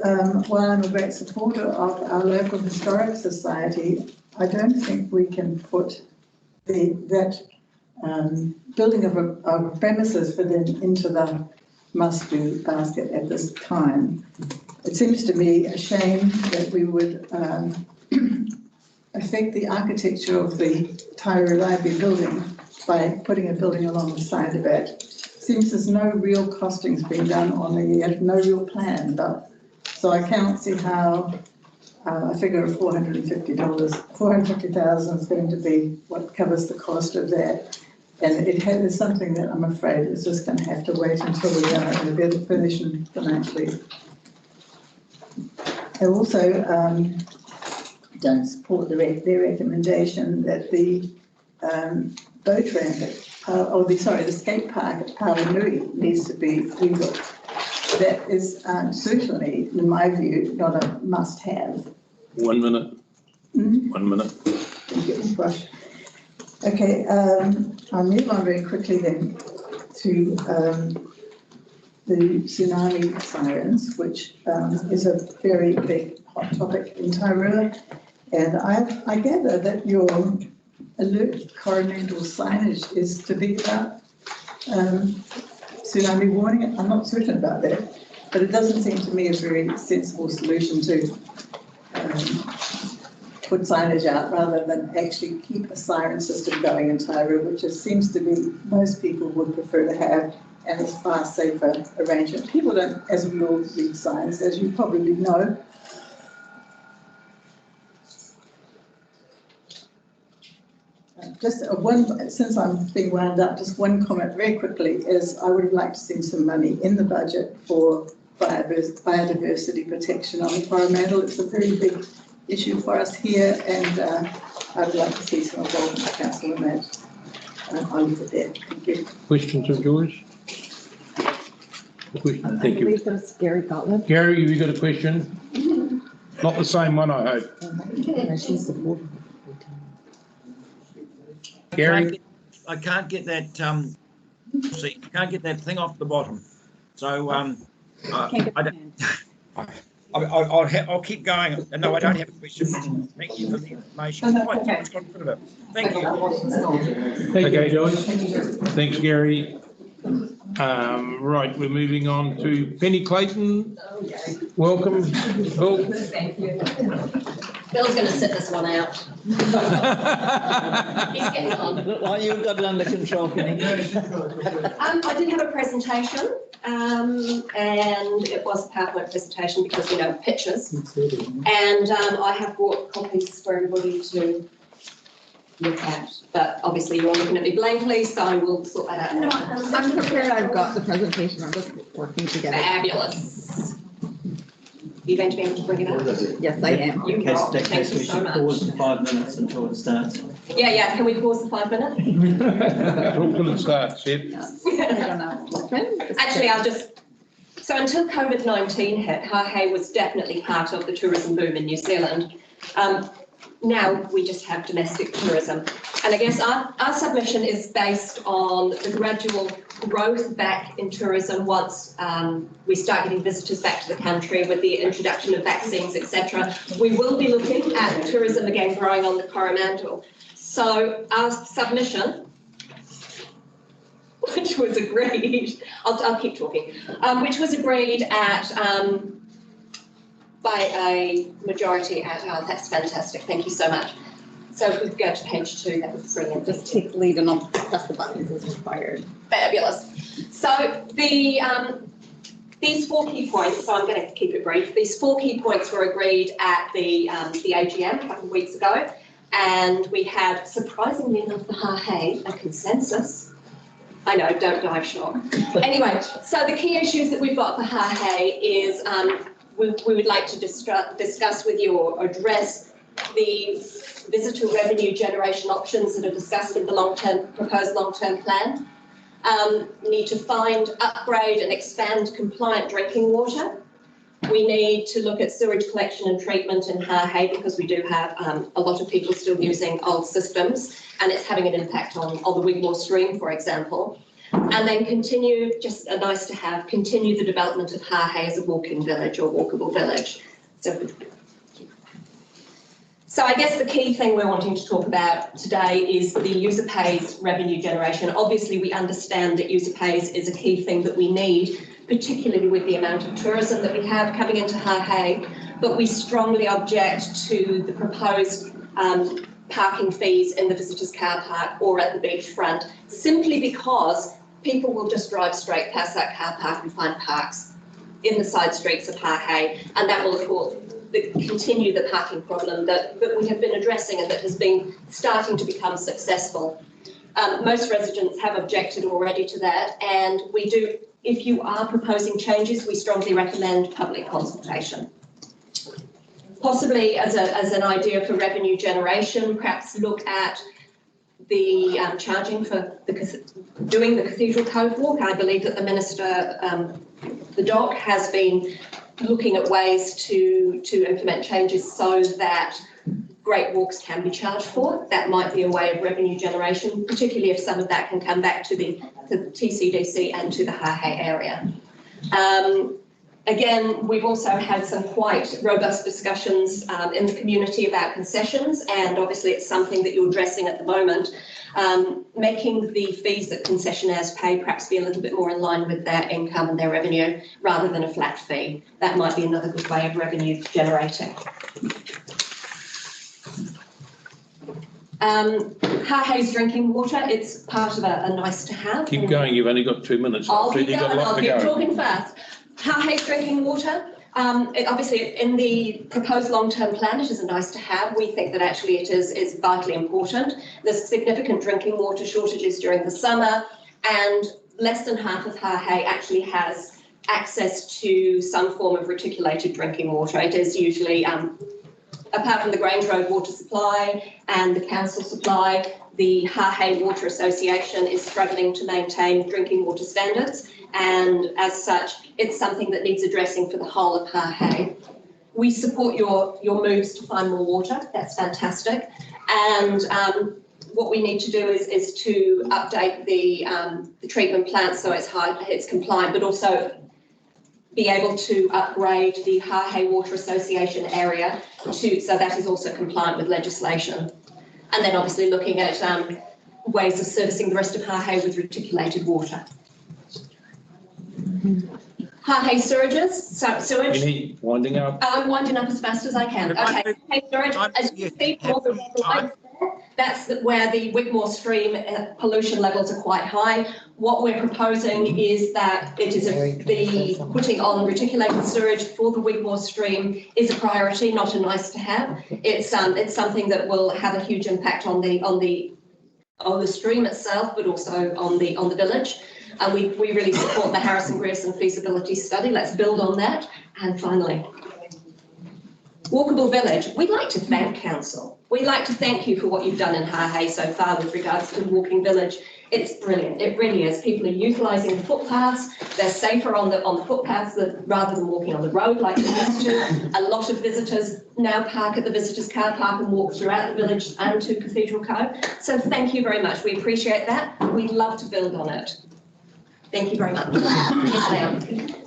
[SPEAKER 18] while I'm a great supporter of our local historic society, I don't think we can put that building of a premises for them into the must-do basket at this time. It seems to me a shame that we would affect the architecture of the Tairua Library building by putting a building along the side of it. Seems there's no real costings being done on no real plan, but so I can't see how a figure of $450,000 is going to be what covers the cost of that. And it is something that I'm afraid is just going to have to wait until we are in a better position financially. I also don't support their recommendation that the boat ramp the skate park at Paranui needs to be rebuilt. That is certainly, in my view, not a must-have.
[SPEAKER 4] 1 minute. Mm-hmm. 1 minute.
[SPEAKER 18] Okay, I'll move on very quickly then to the Tsunami Sirens, which is a very big hot topic in Tairua. And I gather that your alert Coromandel signage is to be about tsunami warning. I'm not certain about that, but it doesn't seem to me a very sensible solution to put signage out rather than actually keep a siren system going in Tairua, which seems to be most people would prefer to have, and it's far safer arrangement. People don't, as we all read signs, as you probably know. Just since I'm being wound up, just one comment very quickly is I would have liked to see some money in the budget for biodiversity protection on the Coromandel. It's a very big issue for us here, and I would like to see some involvement in the council in that. I'll leave it there. Thank you.
[SPEAKER 4] Questions of George? Thank you.
[SPEAKER 5] I believe that was Gary Gottlieb.
[SPEAKER 4] Gary, have you got a question? Not the same one, I hope. Gary?
[SPEAKER 2] I can't get that, see, I can't get that thing off the bottom. So, I'll keep going. No, I don't have a question. Thank you for the information. Thank you.
[SPEAKER 4] Okay, Joyce. Thanks, Gary. Right, we're moving on to Penny Clayton. Welcome, Bill.
[SPEAKER 19] Thank you. Bill's going to sit this one out. He's getting on.
[SPEAKER 9] Look like you've got it under control, Penny.
[SPEAKER 19] I did have a presentation, and it was a PowerPoint presentation because we know pictures. And I have brought copies for everybody to look at, but obviously you're all looking at me blankly, so I will sort that out.
[SPEAKER 5] No, I'm prepared. I've got the presentation. I'm just working together.
[SPEAKER 19] Fabulous. You're going to be able to bring it up?
[SPEAKER 5] Yes, I am.
[SPEAKER 19] You rock. Thank you
[SPEAKER 20] We
[SPEAKER 19] so
[SPEAKER 20] should
[SPEAKER 19] much.
[SPEAKER 20] pause for 5 minutes until it starts.
[SPEAKER 19] Yeah. Can we pause the 5 minutes?
[SPEAKER 4] Until it starts, yeah.
[SPEAKER 19] Actually, so until COVID-19 hit, Hahe was definitely part of the tourism boom in New Zealand. Now we just have domestic tourism. And I guess our submission is based on the gradual growth back in tourism once we start getting visitors back to the country with the introduction of vaccines, etc. We will be looking at tourism again growing on the Coromandel. So our submission which was agreed, I'll keep talking, which was agreed at, by a majority at, oh, that's fantastic, thank you so much. So if we could go to page 2, that would be brilliant.
[SPEAKER 5] Just take the lead and I'll press the buttons as required.
[SPEAKER 19] Fabulous. So these 4 key points, so I'm going to keep it brief, these 4 key points were agreed at the AGM a couple of weeks ago, and we had, surprisingly enough for Hahei, a consensus. I know, don't dive shock. Anyway, so the key issues that we've got for Hahei is we would like to discuss with you or address the visitor revenue generation options that are discussed in the proposed long-term plan. We need to find, upgrade and expand compliant drinking water. We need to look at sewage collection and treatment in Hahei because we do have a lot of people still using old systems and it's having an impact on the Wigmore stream, for example. And then continue, just a nice to have, continue the development of Hahei as a walking village or walkable village. So I guess the key thing we're wanting to talk about today is the user pays revenue generation. Obviously, we understand that user pays is a key thing that we need, particularly with the amount of tourism that we have coming into Hahei, but we strongly object to the proposed parking fees in the visitors car park or at the beachfront, simply because people will just drive straight past that car park and find parks in the side streets of Hahei, and that will, of course, continue the parking problem that we have been addressing and that has been starting to become successful. Most residents have objected already to that, and we do, if you are proposing changes, we strongly recommend public consultation. Possibly as an idea for revenue generation, perhaps look at the charging for doing the Cathedral Cove Walk. I believe that the Minister, the DOC, has been looking at ways to implement changes so that great walks can be charged for. That might be a way of revenue generation, particularly if some of that can come back to the TCDC and to the Hahei area. Again, we've also had some quite robust discussions in the community about concessions, and obviously it's something that you're addressing at the moment. Making the fees that concessionaires pay perhaps be a little bit more in line with their income and their revenue rather than a flat fee. That might be another good way of revenue generating. Hahei's drinking water, it's part of a nice to have.
[SPEAKER 4] Keep going, you've only got 2 minutes.
[SPEAKER 19] I'll keep going, I'll keep talking fast. Hahei's drinking water, obviously in the proposed long-term plan, it is a nice to have. We think that actually it is vitally important. There's significant drinking water shortages during the summer, and less than half of Hahei actually has access to some form of reticulated drinking water. It is usually, apart from the Grange Road water supply and the council supply, the Hahei Water Association is struggling to maintain drinking water standards, and as such, it's something that needs addressing for the whole of Hahei. We support your moves to find more water. That's fantastic. And what we need to do is to update the treatment plant so it's compliant, but also be able to upgrade the Hahei Water Association area so that is also compliant with legislation. And then obviously looking at ways of servicing the rest of Hahei with reticulated water. Hahei sewage.
[SPEAKER 4] Winding up.
[SPEAKER 19] I'm winding up as fast as I can. Okay, Hahei sewage, as you see, that's where the Wigmore stream pollution levels are quite high. What we're proposing is that it is the putting on reticulated sewage for the Wigmore stream is a priority, not a nice to have. It's something that will have a huge impact on the stream itself, but also on the village. And we really support the Harrison Grierson feasibility study. Let's build on that. And finally, walkable village. We'd like to thank council. We'd like to thank you for what you've done in Hahei so far with regards to the walking village. It's brilliant. It really is. People are utilising the footpaths. They're safer on the footpaths rather than walking on the road like they used to. A lot of visitors now park at the visitors' car park and walk throughout the village and to Cathedral Cove. So thank you very much. We appreciate that. We'd love to build on it. Thank you very much. Yes, ma'am.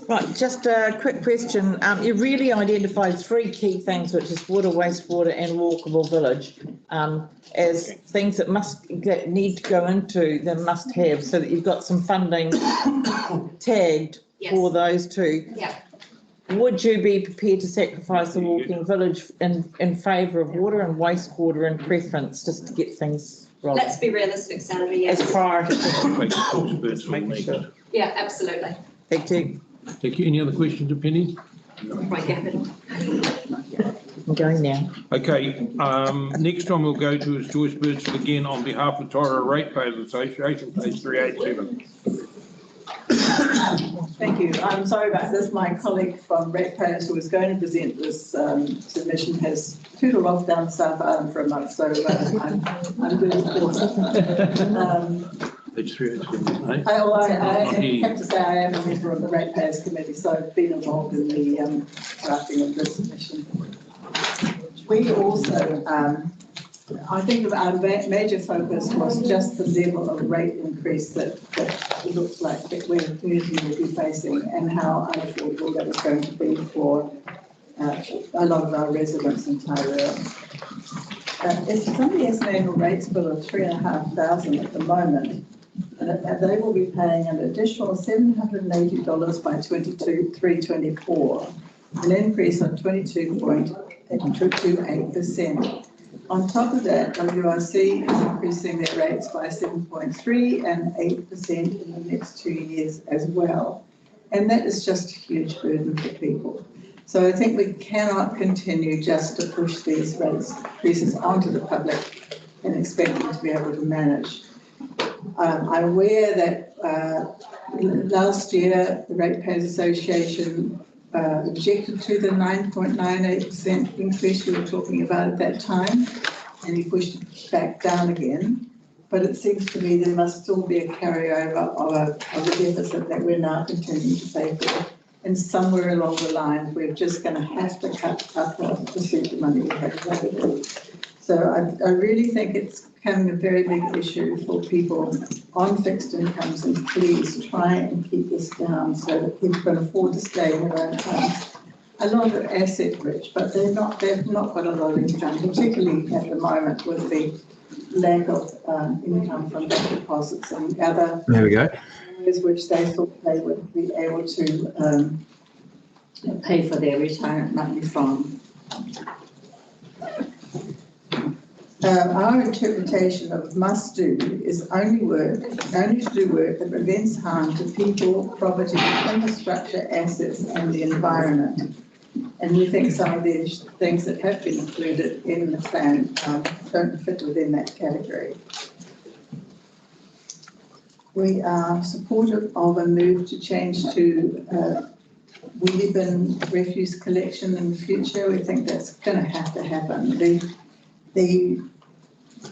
[SPEAKER 9] Right, just a quick question. You really identified 3 key things, which is water, wastewater and walkable village, as things that need to go into the must have, so that you've got some funding tagged for those 2.
[SPEAKER 19] Yeah.
[SPEAKER 9] Would you be prepared to sacrifice the walking village in favour of water and wastewater in preference, just to get things rolling?
[SPEAKER 19] Let's be realistic, Sandra, yes.
[SPEAKER 9] As priority.
[SPEAKER 19] Yeah, absolutely.
[SPEAKER 9] Thank you.
[SPEAKER 4] Thank you. Any other questions or Penny?
[SPEAKER 19] Right, yeah.
[SPEAKER 9] I'm going now.
[SPEAKER 4] Okay, next one we'll go to is Joyce Birchall again on behalf of Taira Ratepayers Association, page 387.
[SPEAKER 18] Thank you. I'm sorry about this. My colleague from Ratepayers who was going to present this submission has tootled off down South Island for a month, so I'm doing it.
[SPEAKER 4] Page 387,
[SPEAKER 18] I have to say I am a member of the Ratepayers Committee, so I've been involved in the drafting of this submission. We also, I think our major focus was just the level of rate increase that it looks like that the community will be facing, and how unaffordable that is going to be for a lot of our residents in Taiwan. If somebody has an annual rates bill of $3,500 at the moment, and they will be paying an additional $780 by 3/24, an increase of 22.28%. On top of that, WRC is increasing their rates by 7.3 and 8% in the next 2 years as well. And that is just a huge burden for people. So I think we cannot continue just to push these rates increases onto the public and expect them to be able to manage. I'm aware that last year the Ratepayers Association objected to the 9.98% increase we were talking about at that time, and he pushed it back down again. But it seems to me there must still be a carryover of a deficit that we're now continuing to pay for. And somewhere along the line, we're just going to have to cut costs to suit the money we have available. So I really think it's becoming a very big issue for people on fixed incomes, and please try and keep this down so that people can afford to stay in their own homes. A lot of asset rich, but they've not got a lot of income, particularly at the moment with the lack of income from bank deposits and other areas which they thought they would be able to pay for their retirement money from. Our interpretation of must do is only to do work that prevents harm to people, property, infrastructure, assets and the environment. And we think some of the things that have been included in the plan don't fit within that category. We are supportive of a move to change to wheelie bin refuse collection in the future. We think that's going to have to happen. The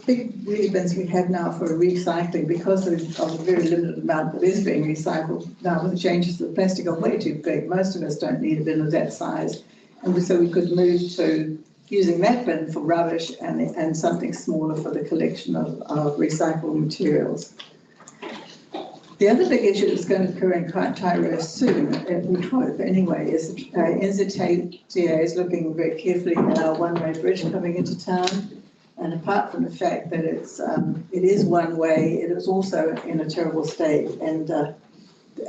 [SPEAKER 18] big wheelie bins we have now for recycling, because of the very limited amount that is being recycled now with the changes to the plastic, are way too big. Most of us don't need a bin of that size. And so we could move to using that bin for rubbish and something smaller for the collection of recycled materials. The other big issue that's going to occur in Taiwan soon, we hope anyway, is NZTA is looking very carefully at our one-way bridge coming into town. And apart from the fact that it is one way, it is also in a terrible state. And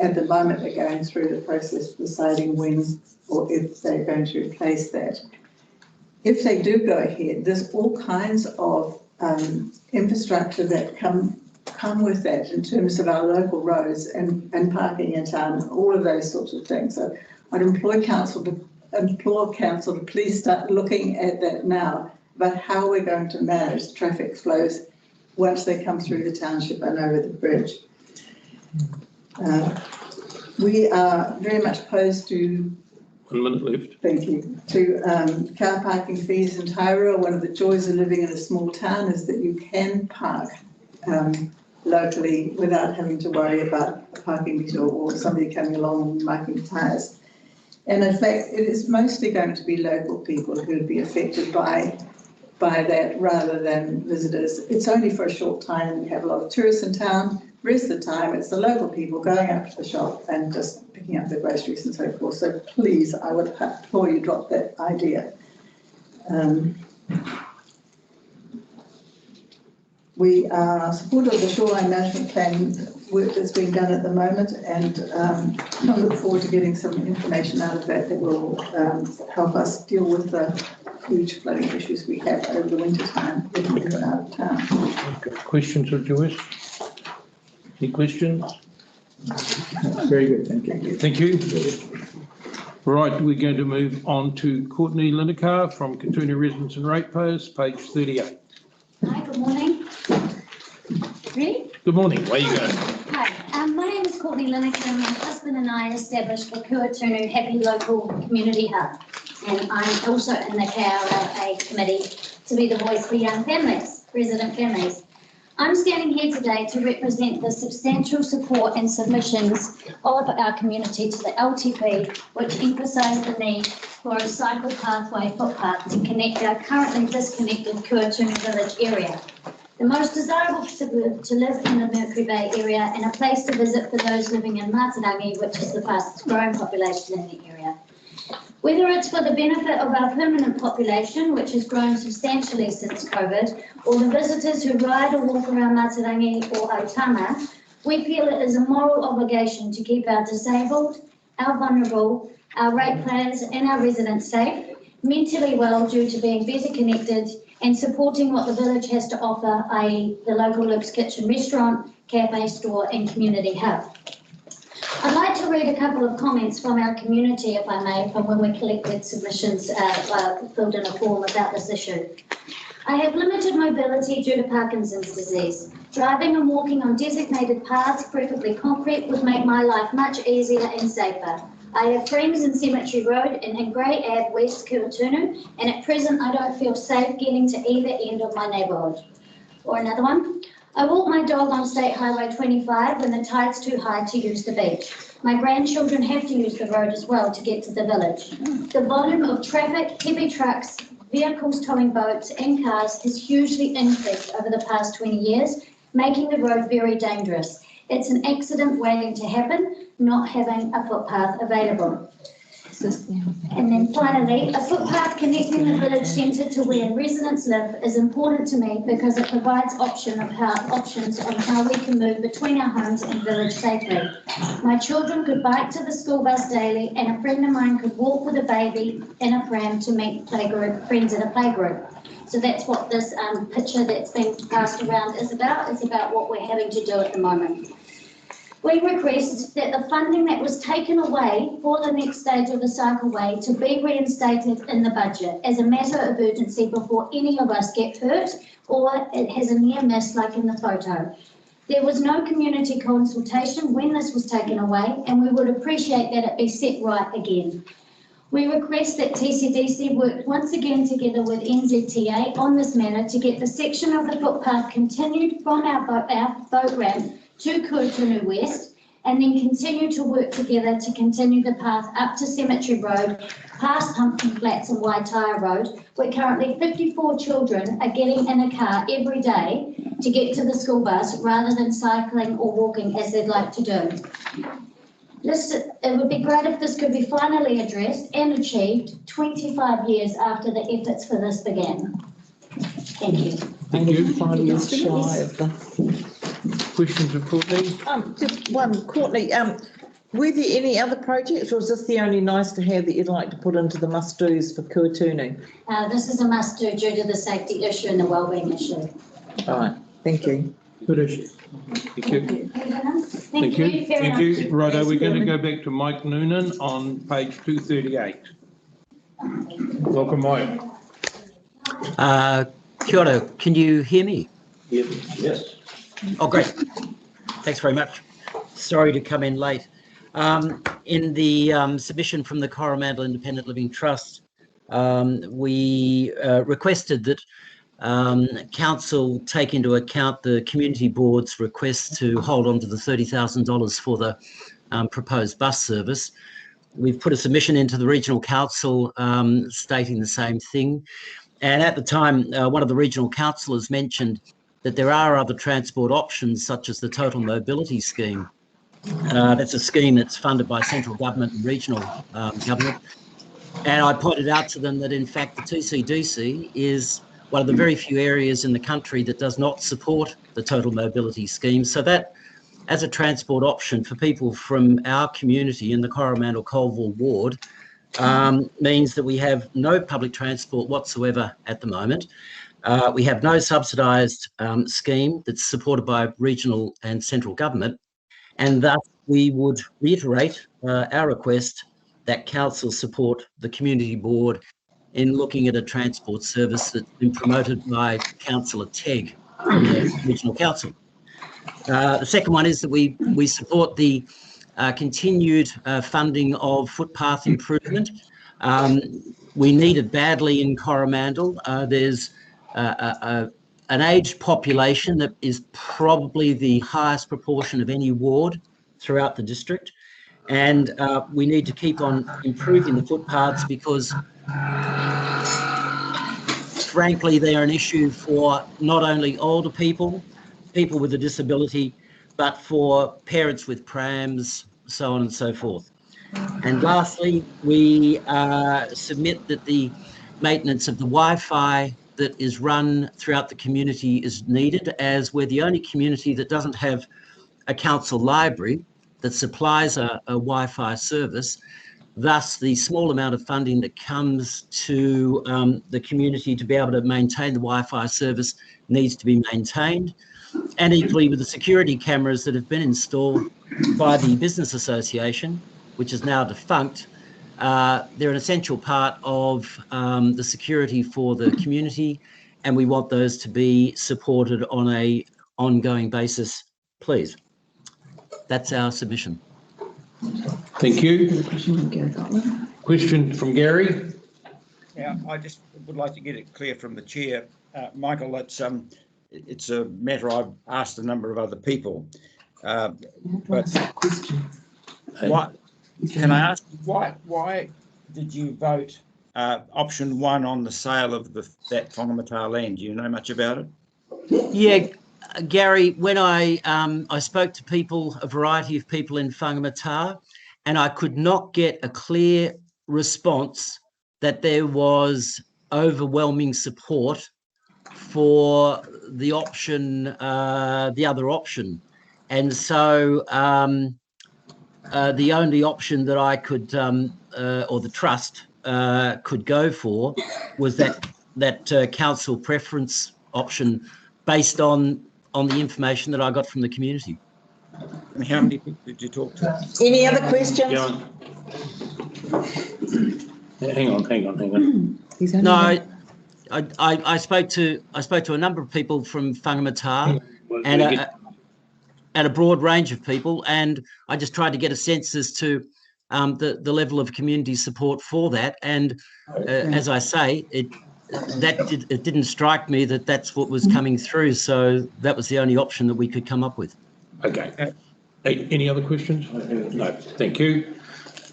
[SPEAKER 18] at the moment, they're going through the process of deciding when or if they're going to replace that. If they do go ahead, there's all kinds of infrastructure that come with that in terms of our local roads and parking in town, all of those sorts of things. So I'd implore council to please start looking at that now, about how we're going to manage traffic flows once they come through the township and over the bridge. We are very much opposed to
[SPEAKER 4] 1 minute left.
[SPEAKER 18] Thank you. To car parking fees in Taiwan. One of the joys of living in a small town is that you can park locally without having to worry about a parking meter or somebody coming along and marking tyres. And in fact, it is mostly going to be local people who would be affected by that rather than visitors. It's only for a short time. We have a lot of tourists in town. rest of the time, it's the local people going up to the shop and just picking up their groceries and so forth. So please, I would implore you drop that idea. We are supportive of the shoreline management plan work that's being done at the moment, and I look forward to getting some information out of that that will help us deal with the huge flooding issues we have over the winter time when we're out of town.
[SPEAKER 4] Okay. Questions of Joyce? Any questions?
[SPEAKER 18] Very good, thank you.
[SPEAKER 4] Thank you. Right, we're going to move on to Courtney Lineker from Katoona Residents and Ratepayers, page 38.
[SPEAKER 21] Hi, good morning. Ready?
[SPEAKER 4] Good morning, where are you going?
[SPEAKER 21] Hi, my name is Courtney Lineker and my husband and I established the Kuatunu Happy Local Community Hub. And I'm also in the KRLA committee to be the voice for young families, resident families. I'm standing here today to represent the substantial support and submissions of our community to the LTP, which emphasise the need for a cycle pathway footpath to connect our currently disconnected Kuatunu village area. The most desirable suburb to live in the Mercury Bay area and a place to visit for those living in Matarangi, which is the fastest growing population in the area. Whether it's for the benefit of our permanent population, which has grown substantially since COVID, or the visitors who ride or walk around Matarangi or Otama, we feel it is a moral obligation to keep our disabled, our vulnerable, our ratepayers and our residents safe, mentally well due to being better connected and supporting what the village has to offer, i.e. the local Luke's Kitchen restaurant, cafe, store and community hub. I'd like to read a couple of comments from our community, if I may, from when we collected submissions filled in a form about this issue. I have limited mobility due to Parkinson's disease. Driving and walking on designated paths, preferably concrete, would make my life much easier and safer. I have friends in Cemetery Road and in Grey Ave, West Kuatunu, and at present I don't feel safe getting to either end of my neighbourhood. Or another one. I walk my dog on State Highway 25 when the tide's too high to use the beach. My grandchildren have to use the road as well to get to the village. The volume of traffic, heavy trucks, vehicles towing boats and cars has hugely increased over the past 20 years, making the road very dangerous. It's an accident waiting to happen, not having a footpath available. And then finally, a footpath connecting the village centre to where residents live is important to me because it provides options on how we can move between our homes and village safely. My children could bike to the school bus daily and a friend of mine could walk with a baby in a pram to meet friends at a playgroup. So that's what this picture that's being passed around is about. It's about what we're having to do at the moment. We request that the funding that was taken away for the next stage of the cycleway to be reinstated in the budget as a matter of urgency before any of us get hurt or it has a near miss like in the photo. There was no community consultation when this was taken away and we would appreciate that it be set right again. We request that TCDC work once again together with NZTA on this matter to get the section of the footpath continued from our boat ramp to Kuatunu West and then continue to work together to continue the path up to Cemetery Road, past Humpton Flats and Waitara Road, where currently 54 children are getting in a car every day to get to the school bus rather than cycling or walking as they'd like to do. It would be great if this could be finally addressed and achieved 25 years after the efforts for this began. Thank you.
[SPEAKER 4] Thank you.
[SPEAKER 9] 5 years shy of the...
[SPEAKER 4] Questions of Courtney?
[SPEAKER 9] Just one, Courtney. Were there any other projects, or is this the only nice to have that you'd like to put into the must-dos for Kuatunu?
[SPEAKER 21] This is a must-do due to the safety issue and the wellbeing issue.
[SPEAKER 9] All right, thank you.
[SPEAKER 4] Good issue. Thank you.
[SPEAKER 21] Thank you.
[SPEAKER 4] Thank you. Righto, we're going to go back to Mike Noonan on page 238. Welcome, Mike.
[SPEAKER 22] Kia ora, can you hear me?
[SPEAKER 2] Yes.
[SPEAKER 22] Oh, great. Thanks very much. Sorry to come in late. In the submission from the Coromandel Independent Living Trust, we requested that Council take into account the Community Board's request to hold on to the $30,000 for the proposed bus service. We've put a submission into the Regional Council stating the same thing. And at the time, one of the regional councillors mentioned that there are other transport options, such as the Total Mobility Scheme. That's a scheme that's funded by central government and regional government. And I pointed out to them that, in fact, the TCDC is one of the very few areas in the country that does not support the Total Mobility Scheme. So that, as a transport option for people from our community in the Coromandel Colville ward, means that we have no public transport whatsoever at the moment. We have no subsidised scheme that's supported by regional and central government, and thus we would reiterate our request that council support the community board in looking at a transport service that's been promoted by Councillor Tegg from the regional council. The second one is that we support the continued funding of footpath improvement. We need it badly in Coromandel. There's an aged population that is probably the highest proportion of any ward throughout the district. And we need to keep on improving the footpaths because, frankly, they are an issue for not only older people, people with a disability, but for parents with prams, so on and so forth. And lastly, we submit that the maintenance of the Wi-Fi that is run throughout the community is needed, as we're the only community that doesn't have a council library that supplies a Wi-Fi service. Thus, the small amount of funding that comes to the community to be able to maintain the Wi-Fi service needs to be maintained. And equally with the security cameras that have been installed by the Business Association, which is now defunct, they're an essential part of the security for the community, and we want those to be supported on an ongoing basis, please. That's our submission.
[SPEAKER 4] Thank you. Question from Gary.
[SPEAKER 2] Yeah, I just would like to get it clear from the chair, Michael. It's a matter I've asked a number of other people, but what can I ask? Why did you vote option 1 on the sale of that Whangamata land? Do you know much about it?
[SPEAKER 22] Yeah. Gary, when I spoke to people, a variety of people in Whangamata, and I could not get a clear response that there was overwhelming support for the option, the other option. And so the only option that I could, or the trust could go for was that council preference option based on the information that I got from the community.
[SPEAKER 2] And how many people did you talk to?
[SPEAKER 9] Any other questions?
[SPEAKER 4] Hang on.
[SPEAKER 22] No, I spoke to a number of people from Whangamata and a broad range of people, and I just tried to get a sense as to the level of community support for that. And as I say, it didn't strike me that that's what was coming through. So that was the only option that we could come up with.
[SPEAKER 4] Okay. Any other questions? No. Thank you.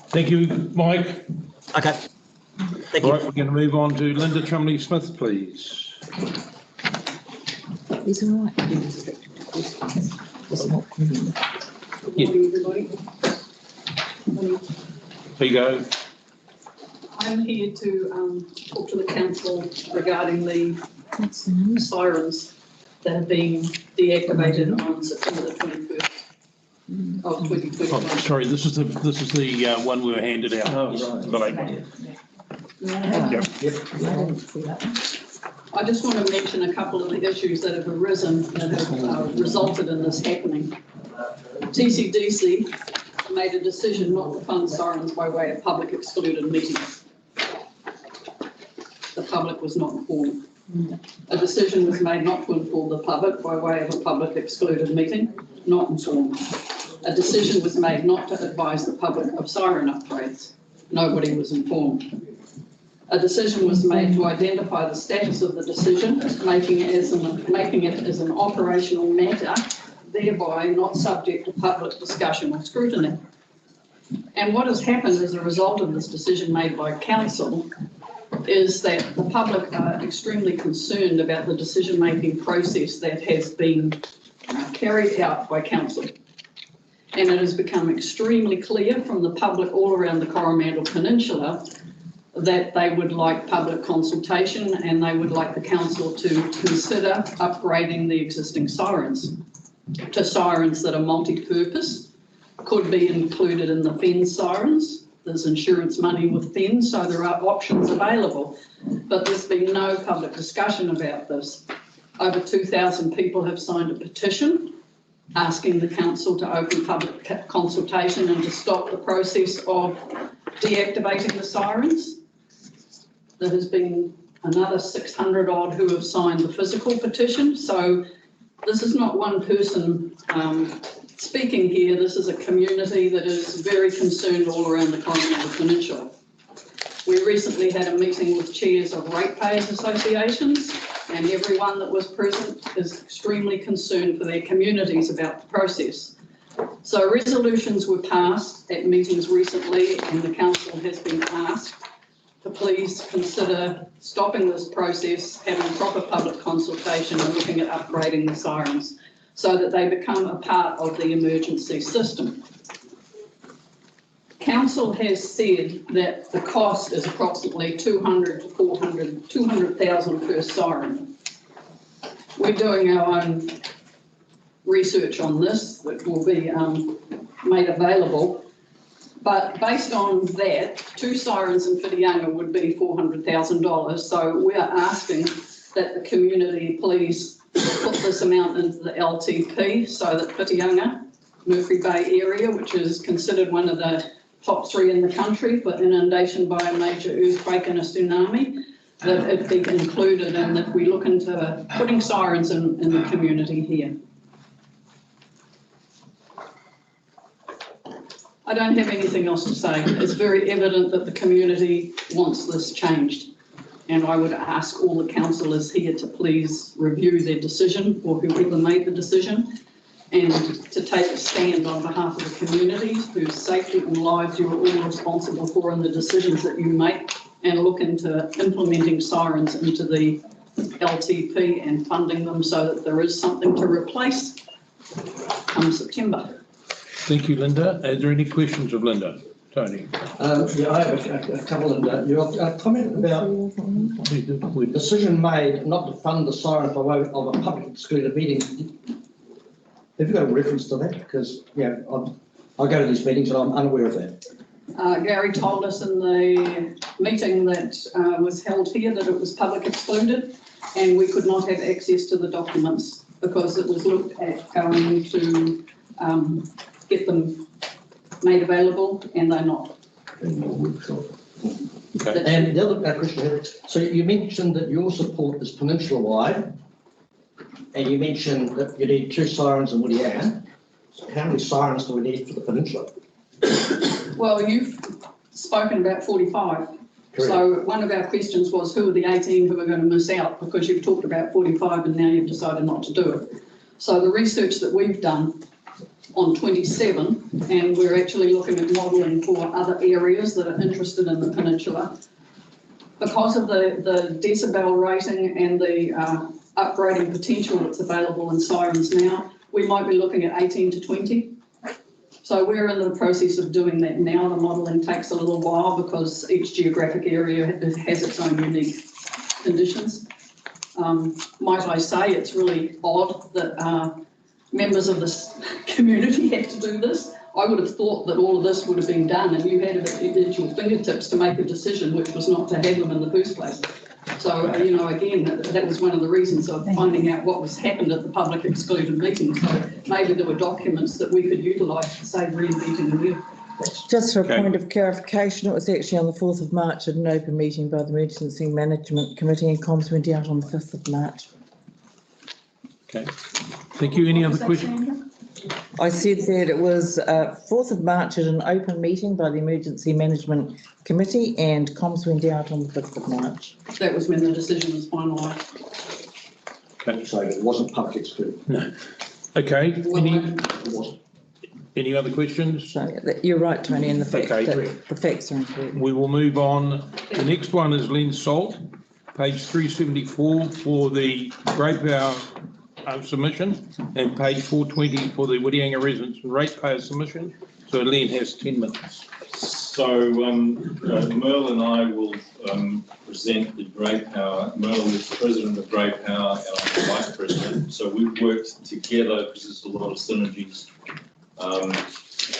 [SPEAKER 4] Thank you, Mike.
[SPEAKER 22] Okay. Thank you.
[SPEAKER 4] All right, we're going to move on to Linda Trumly Smith, please.
[SPEAKER 9] Is it all right? It's not green.
[SPEAKER 4] Yeah. Here you go.
[SPEAKER 3] I'm here to talk to the council regarding the sirens that have been deactivated on September the 21st of 2021.
[SPEAKER 4] Oh, sorry, this is the one we were handed out.
[SPEAKER 3] Oh, right. I just want to mention a couple of the issues that have arisen that have resulted in this happening. TCDC made a decision not to fund sirens by way of public excluded meetings. The public was not informed. A decision was made not to inform the public by way of a public excluded meeting, not informed. A decision was made not to advise the public of siren upgrades. Nobody was informed. A decision was made to identify the status of the decision, making it as an operational matter, thereby not subject to public discussion or scrutiny. And what has happened as a result of this decision made by council is that the public are extremely concerned about the decision-making process that has been carried out by council. And it has become extremely clear from the public all around the Coromandel Peninsula that they would like public consultation and they would like the council to consider upgrading the existing sirens to sirens that are multi-purpose, could be included in the FENS sirens. There's insurance money with FENS, so there are options available. But there's been no public discussion about this. Over 2,000 people have signed a petition asking the council to open public consultation and to stop the process of deactivating the sirens. There has been another 600 odd who have signed the physical petition. So this is not one person speaking here. This is a community that is very concerned all around the Coromandel Peninsula. We recently had a meeting with chairs of ratepayers associations, and everyone that was present is extremely concerned for their communities about the process. So resolutions were passed at meetings recently, and the council has been asked to please consider stopping this process, having proper public consultation and looking at upgrading the sirens so that they become a part of the emergency system. Council has said that the cost is approximately 200,000 per siren. We're doing our own research on this that will be made available. But based on that, 2 sirens in Whitianga would be $400,000. So we are asking that the community please put this amount into the LTP so that Whitianga, Murphy Bay area, which is considered one of the top 3 in the country for inundation by a major earthquake and a tsunami, that it be included and that we look into putting sirens in the community here. I don't have anything else to say. It's very evident that the community wants this changed. And I would ask all the councillors here to please review their decision, or whoever made the decision, and to take a stand on behalf of the communities whose safety and lives you are all responsible for in the decisions that you make, and look into implementing sirens into the LTP and funding them so that there is something to replace come September.
[SPEAKER 4] Thank you, Linda. Are there any questions of Linda? Tony?
[SPEAKER 6] Yeah, I have a couple, Linda. Your comment about the decision made not to fund the sirens by way of a public excluded meeting. Have you got a reference to that? Because, yeah, I go to these meetings and I'm unaware of that.
[SPEAKER 3] Gary told us in the meeting that was held here that it was public excluded and we could not have access to the documents because it was looked at going to get them made available and they're not.
[SPEAKER 6] Okay. And the other question here, so you mentioned that your support is peninsula-wide and you mentioned that you need 2 sirens in Whitianga. So how many sirens do we need for the peninsula?
[SPEAKER 3] Well, you've spoken about 45. Correct. So one of our questions was who are the 18 who are going to miss out, because you've talked about 45 and now you've decided not to do it. So the research that we've done on 27, and we're actually looking at modelling for other areas that are interested in the peninsula. Because of the decibel rating and the upgrading potential that's available in sirens now, we might be looking at 18 to 20. So we're in the process of doing that now. The modelling takes a little while because each geographic area has its own unique conditions. Might I say it's really odd that members of this community had to do this. I would have thought that all of this would have been done and you had it at your fingertips to make a decision, which was not to have them in the first place. So, you know, again, that was one of the reasons of finding out what was happened at the public excluded meeting. So maybe there were documents that we could utilise to say reinventing the wheel.
[SPEAKER 9] Just for a point of clarification, it was actually on the 4th of March at an open meeting by the Emergency Management Committee, and comms went out on the 5th of March.
[SPEAKER 4] Okay. Thank you. Any other questions?
[SPEAKER 9] I said that it was 4th of March at an open meeting by the Emergency Management Committee and comms went out on the 5th of March.
[SPEAKER 3] That was when the decision was finalised.
[SPEAKER 6] Okay. So it wasn't public excluded?
[SPEAKER 4] No. Okay. Any other questions?
[SPEAKER 9] So you're right, Tony, and the fact
[SPEAKER 4] Okay.
[SPEAKER 9] that the facts are incorrect.
[SPEAKER 4] We will move on. The next one is Len Salt, page 374 for the Great Power submission, and page 420 for the Whitianga residents and ratepayer submission. So Len has 10 minutes.
[SPEAKER 7] So Merle and I will present the Great Power. Merle is president of Great Power and I'm the vice president. So we've worked together because there's a lot of synergies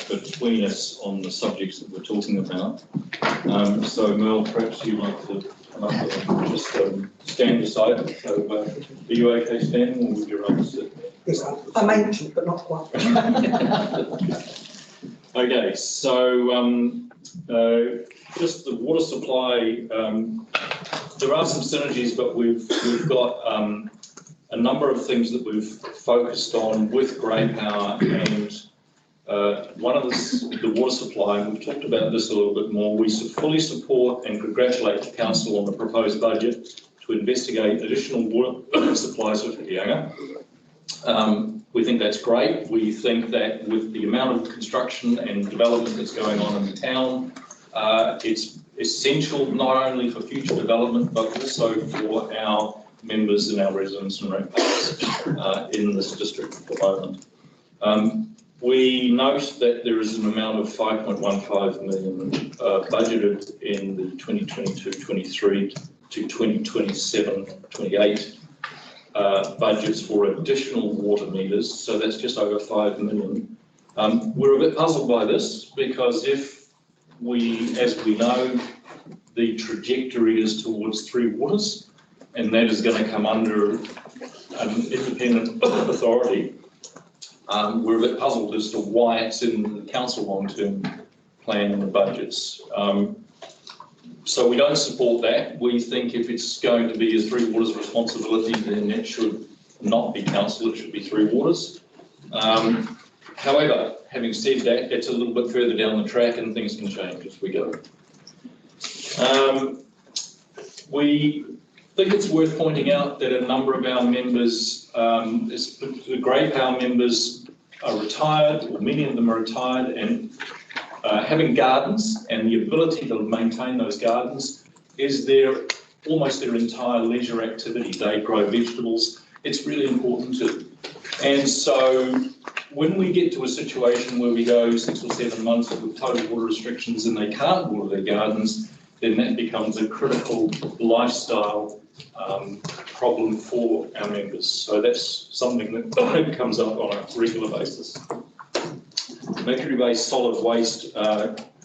[SPEAKER 7] between us on the subjects that we're talking about. So Merle, perhaps you'd like to come up and just stand aside. So are you okay standing or would you rather sit?
[SPEAKER 6] Yes, I'm ancient, but not quite.
[SPEAKER 7] Okay, so just the water supply, there are some synergies, but we've got a number of things that we've focused on with Great Power, and one of the water supply, and we've talked about this a little bit more. We fully support and congratulate the council on the proposed budget to investigate additional water supplies for Whitianga. We think that's great. We think that with the amount of construction and development that's going on in the town, it's essential not only for future development, but also for our members and our residents and ratepayers in this district at the moment. We note that there is an amount of 5.15 million budgeted in the 2022-23 to 2027-28 budgets for additional water meters, so that's just over 5 million. We're a bit puzzled by this because if we, as we know, the trajectory is towards 3 waters, and that is going to come under an independent authority. We're a bit puzzled as to why it's in the council long-term plan and the budgets. So we don't support that. We think if it's going to be a 3 waters responsibility, then it should not be council, it should be 3 waters. However, having said that, it's a little bit further down the track and things can change as we go. We think it's worth pointing out that a number of our members, the Great Power members are retired, or many of them are retired, and having gardens and the ability to maintain those gardens is almost their entire leisure activity. They grow vegetables. It's really important to them. And so when we get to a situation where we go 6 or 7 months with total water restrictions and they can't water their gardens, then that becomes a critical lifestyle problem for our members. So that's something that comes up on a regular basis. Mercury-based solid waste,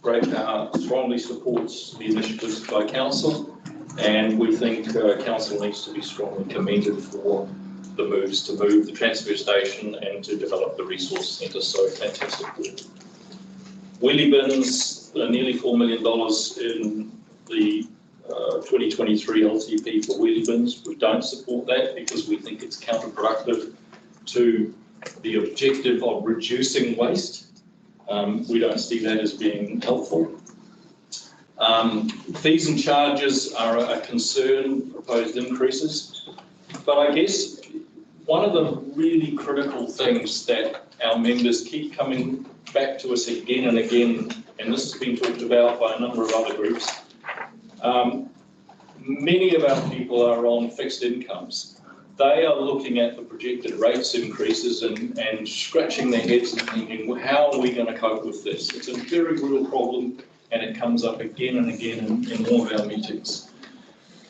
[SPEAKER 7] Great Power strongly supports the initiatives by council, and we think council needs to be strongly commended for the moves to move the transfer station and to develop the resource centre. So fantastic work. Wheelie bins, nearly $4 million in the 2023 LTP for wheelie bins. We don't support that because we think it's counterproductive to the objective of reducing waste. We don't see that as being helpful. Fees and charges are a concern, proposed increases. But I guess one of the really critical things that our members keep coming back to us again and again, and this has been talked about by a number of other groups, many of our people are on fixed incomes. They are looking at the projected rates increases and scratching their heads and thinking, well, how are we going to cope with this? It's a very real problem, and it comes up again and again in all of our meetings.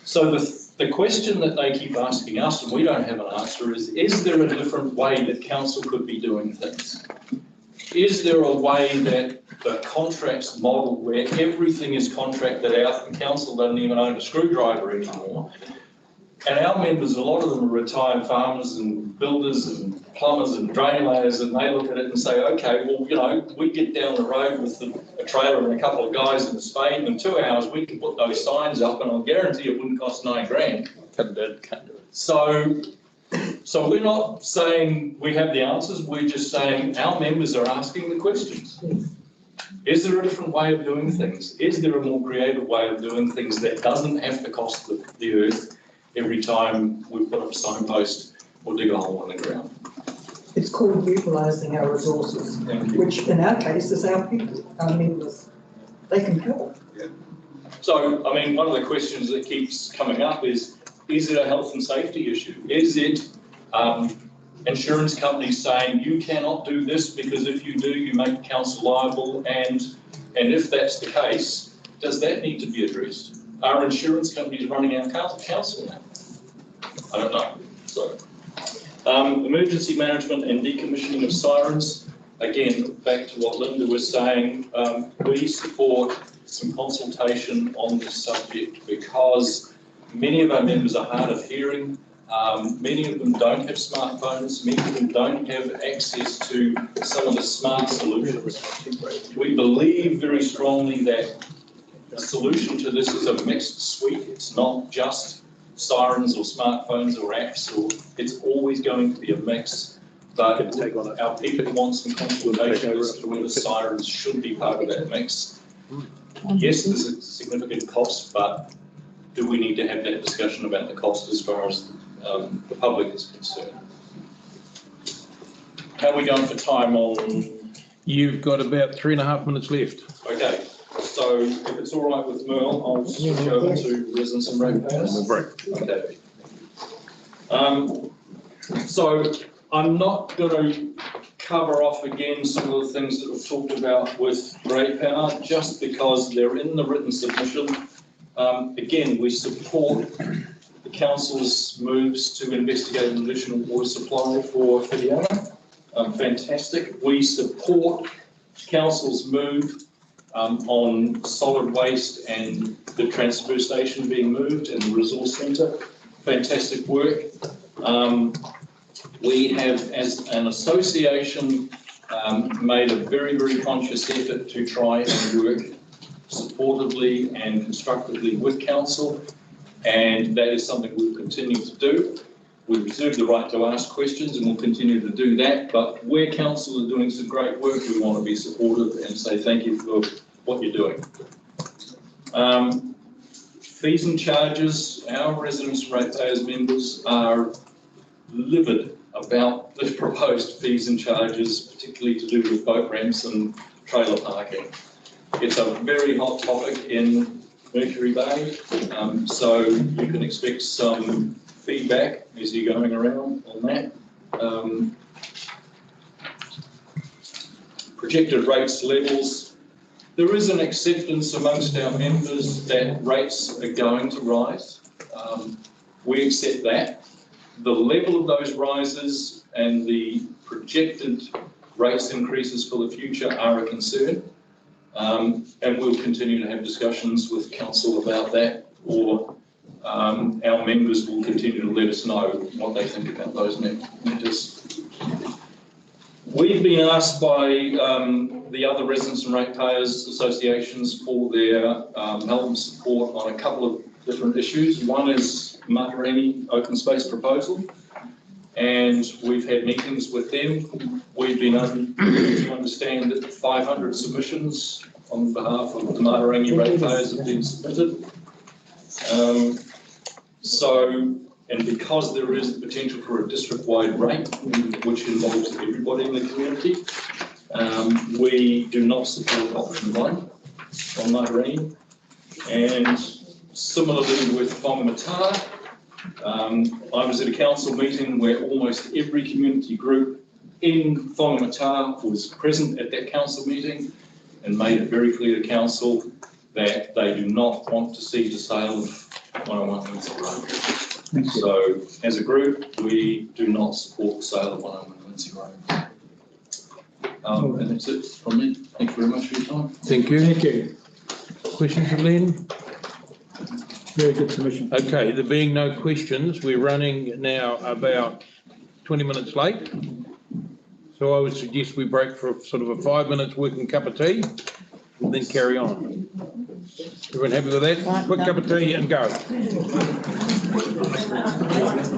[SPEAKER 7] So the question that they keep asking us, and we don't have an answer, is there a different way that council could be doing things? Is there a way that the contracts model where everything is contracted out and council doesn't even own a screwdriver anymore? And our members, a lot of them are retired farmers and builders and plumbers and drain layers, and they look at it and say, okay, well, you know, we get down the road with a trailer and a couple of guys in a spade, and in 2 hours we can put those signs up, and I'll guarantee it wouldn't cost $9,000. So we're not saying we have the answers, we're just saying our members are asking the questions. Is there a different way of doing things? Is there a more creative way of doing things that doesn't have to cost the earth every time we put up a signpost or dig a hole in the ground?
[SPEAKER 18] It's called utilising our resources, which in our case is our people, our members. They can help.
[SPEAKER 7] So, I mean, one of the questions that keeps coming up is it a health and safety issue? Is it insurance companies saying you cannot do this because if you do, you make council liable? And if that's the case, does that need to be addressed? Are insurance companies running our council now? I don't know. So, emergency management and decommissioning of sirens. Again, back to what Linda was saying, we support some consultation on this subject because many of our members are hard of hearing. Many of them don't have smartphones. Many of them don't have access to some of the smart solutions. We believe very strongly that the solution to this is a mixed suite. It's not just sirens or smartphones or apps, or it's always going to be a mix. But our people want some consultation as to whether sirens should be part of that mix. Yes, there's a significant cost, but do we need to have that discussion about the cost as far as the public is concerned? How are we going for time on?
[SPEAKER 4] You've got about 3.5 minutes left. Okay,
[SPEAKER 7] so if it's all right with Merle, I'll switch over to residents and ratepayers. Okay. So I'm not going to cover off again some of the things that we've talked about with ratepayer, just because they're in the written submission. Again, we support the council's moves to investigate an additional water supply for Whiriana. Fantastic. We support council's move on solid waste and the transfer station being moved and the resource centre. Fantastic work. We have, as an association, made a very, very conscious effort to try and work supportively and constructively with council, and that is something we'll continue to do. We reserve the right to ask questions and we'll continue to do that, but where council are doing some great work, we want to be supportive and say thank you for what you're doing. Fees and charges, our residents and ratepayers members are livid about the proposed fees and charges, particularly to do with boat ramps and trailer parking. It's a very hot topic in Mercury Bay, so you can expect some feedback as you're going around on that. Projected rates levels. There is an acceptance amongst our members that rates are going to rise. We accept that. The level of those rises and the projected rates increases for the future are a concern. And we'll continue to have discussions with council about that, or our members will continue to let us know what they think about those matters. We've been asked by the other residents and ratepayers associations for their help and support on a couple of different issues. One is Matarangi open space proposal, and we've had meetings with them. We've been to understand that 500 submissions on behalf of the Matarangi ratepayers have been submitted. And because there is the potential for a district-wide rate, which involves everybody in the community, we do not support option 1 on Matarangi. And similarly with Whangamata, I was at a council meeting where almost every community group in Whangamata was present at that council meeting and made it very clear to council that they do not want to see the sale of 101 Lindsay Road. So as a group, we do not support the sale of 101 Lindsay Road. And that's it from me. Thank you very much for your time.
[SPEAKER 4] Thank you. Thank you. Questions of Len? Very good submission. Okay, there being no questions, we're running now about 20 minutes late. So I would suggest we break for sort of a 5 minutes working cup of tea and then carry on. Everyone happy with that? Quick cup of tea and go.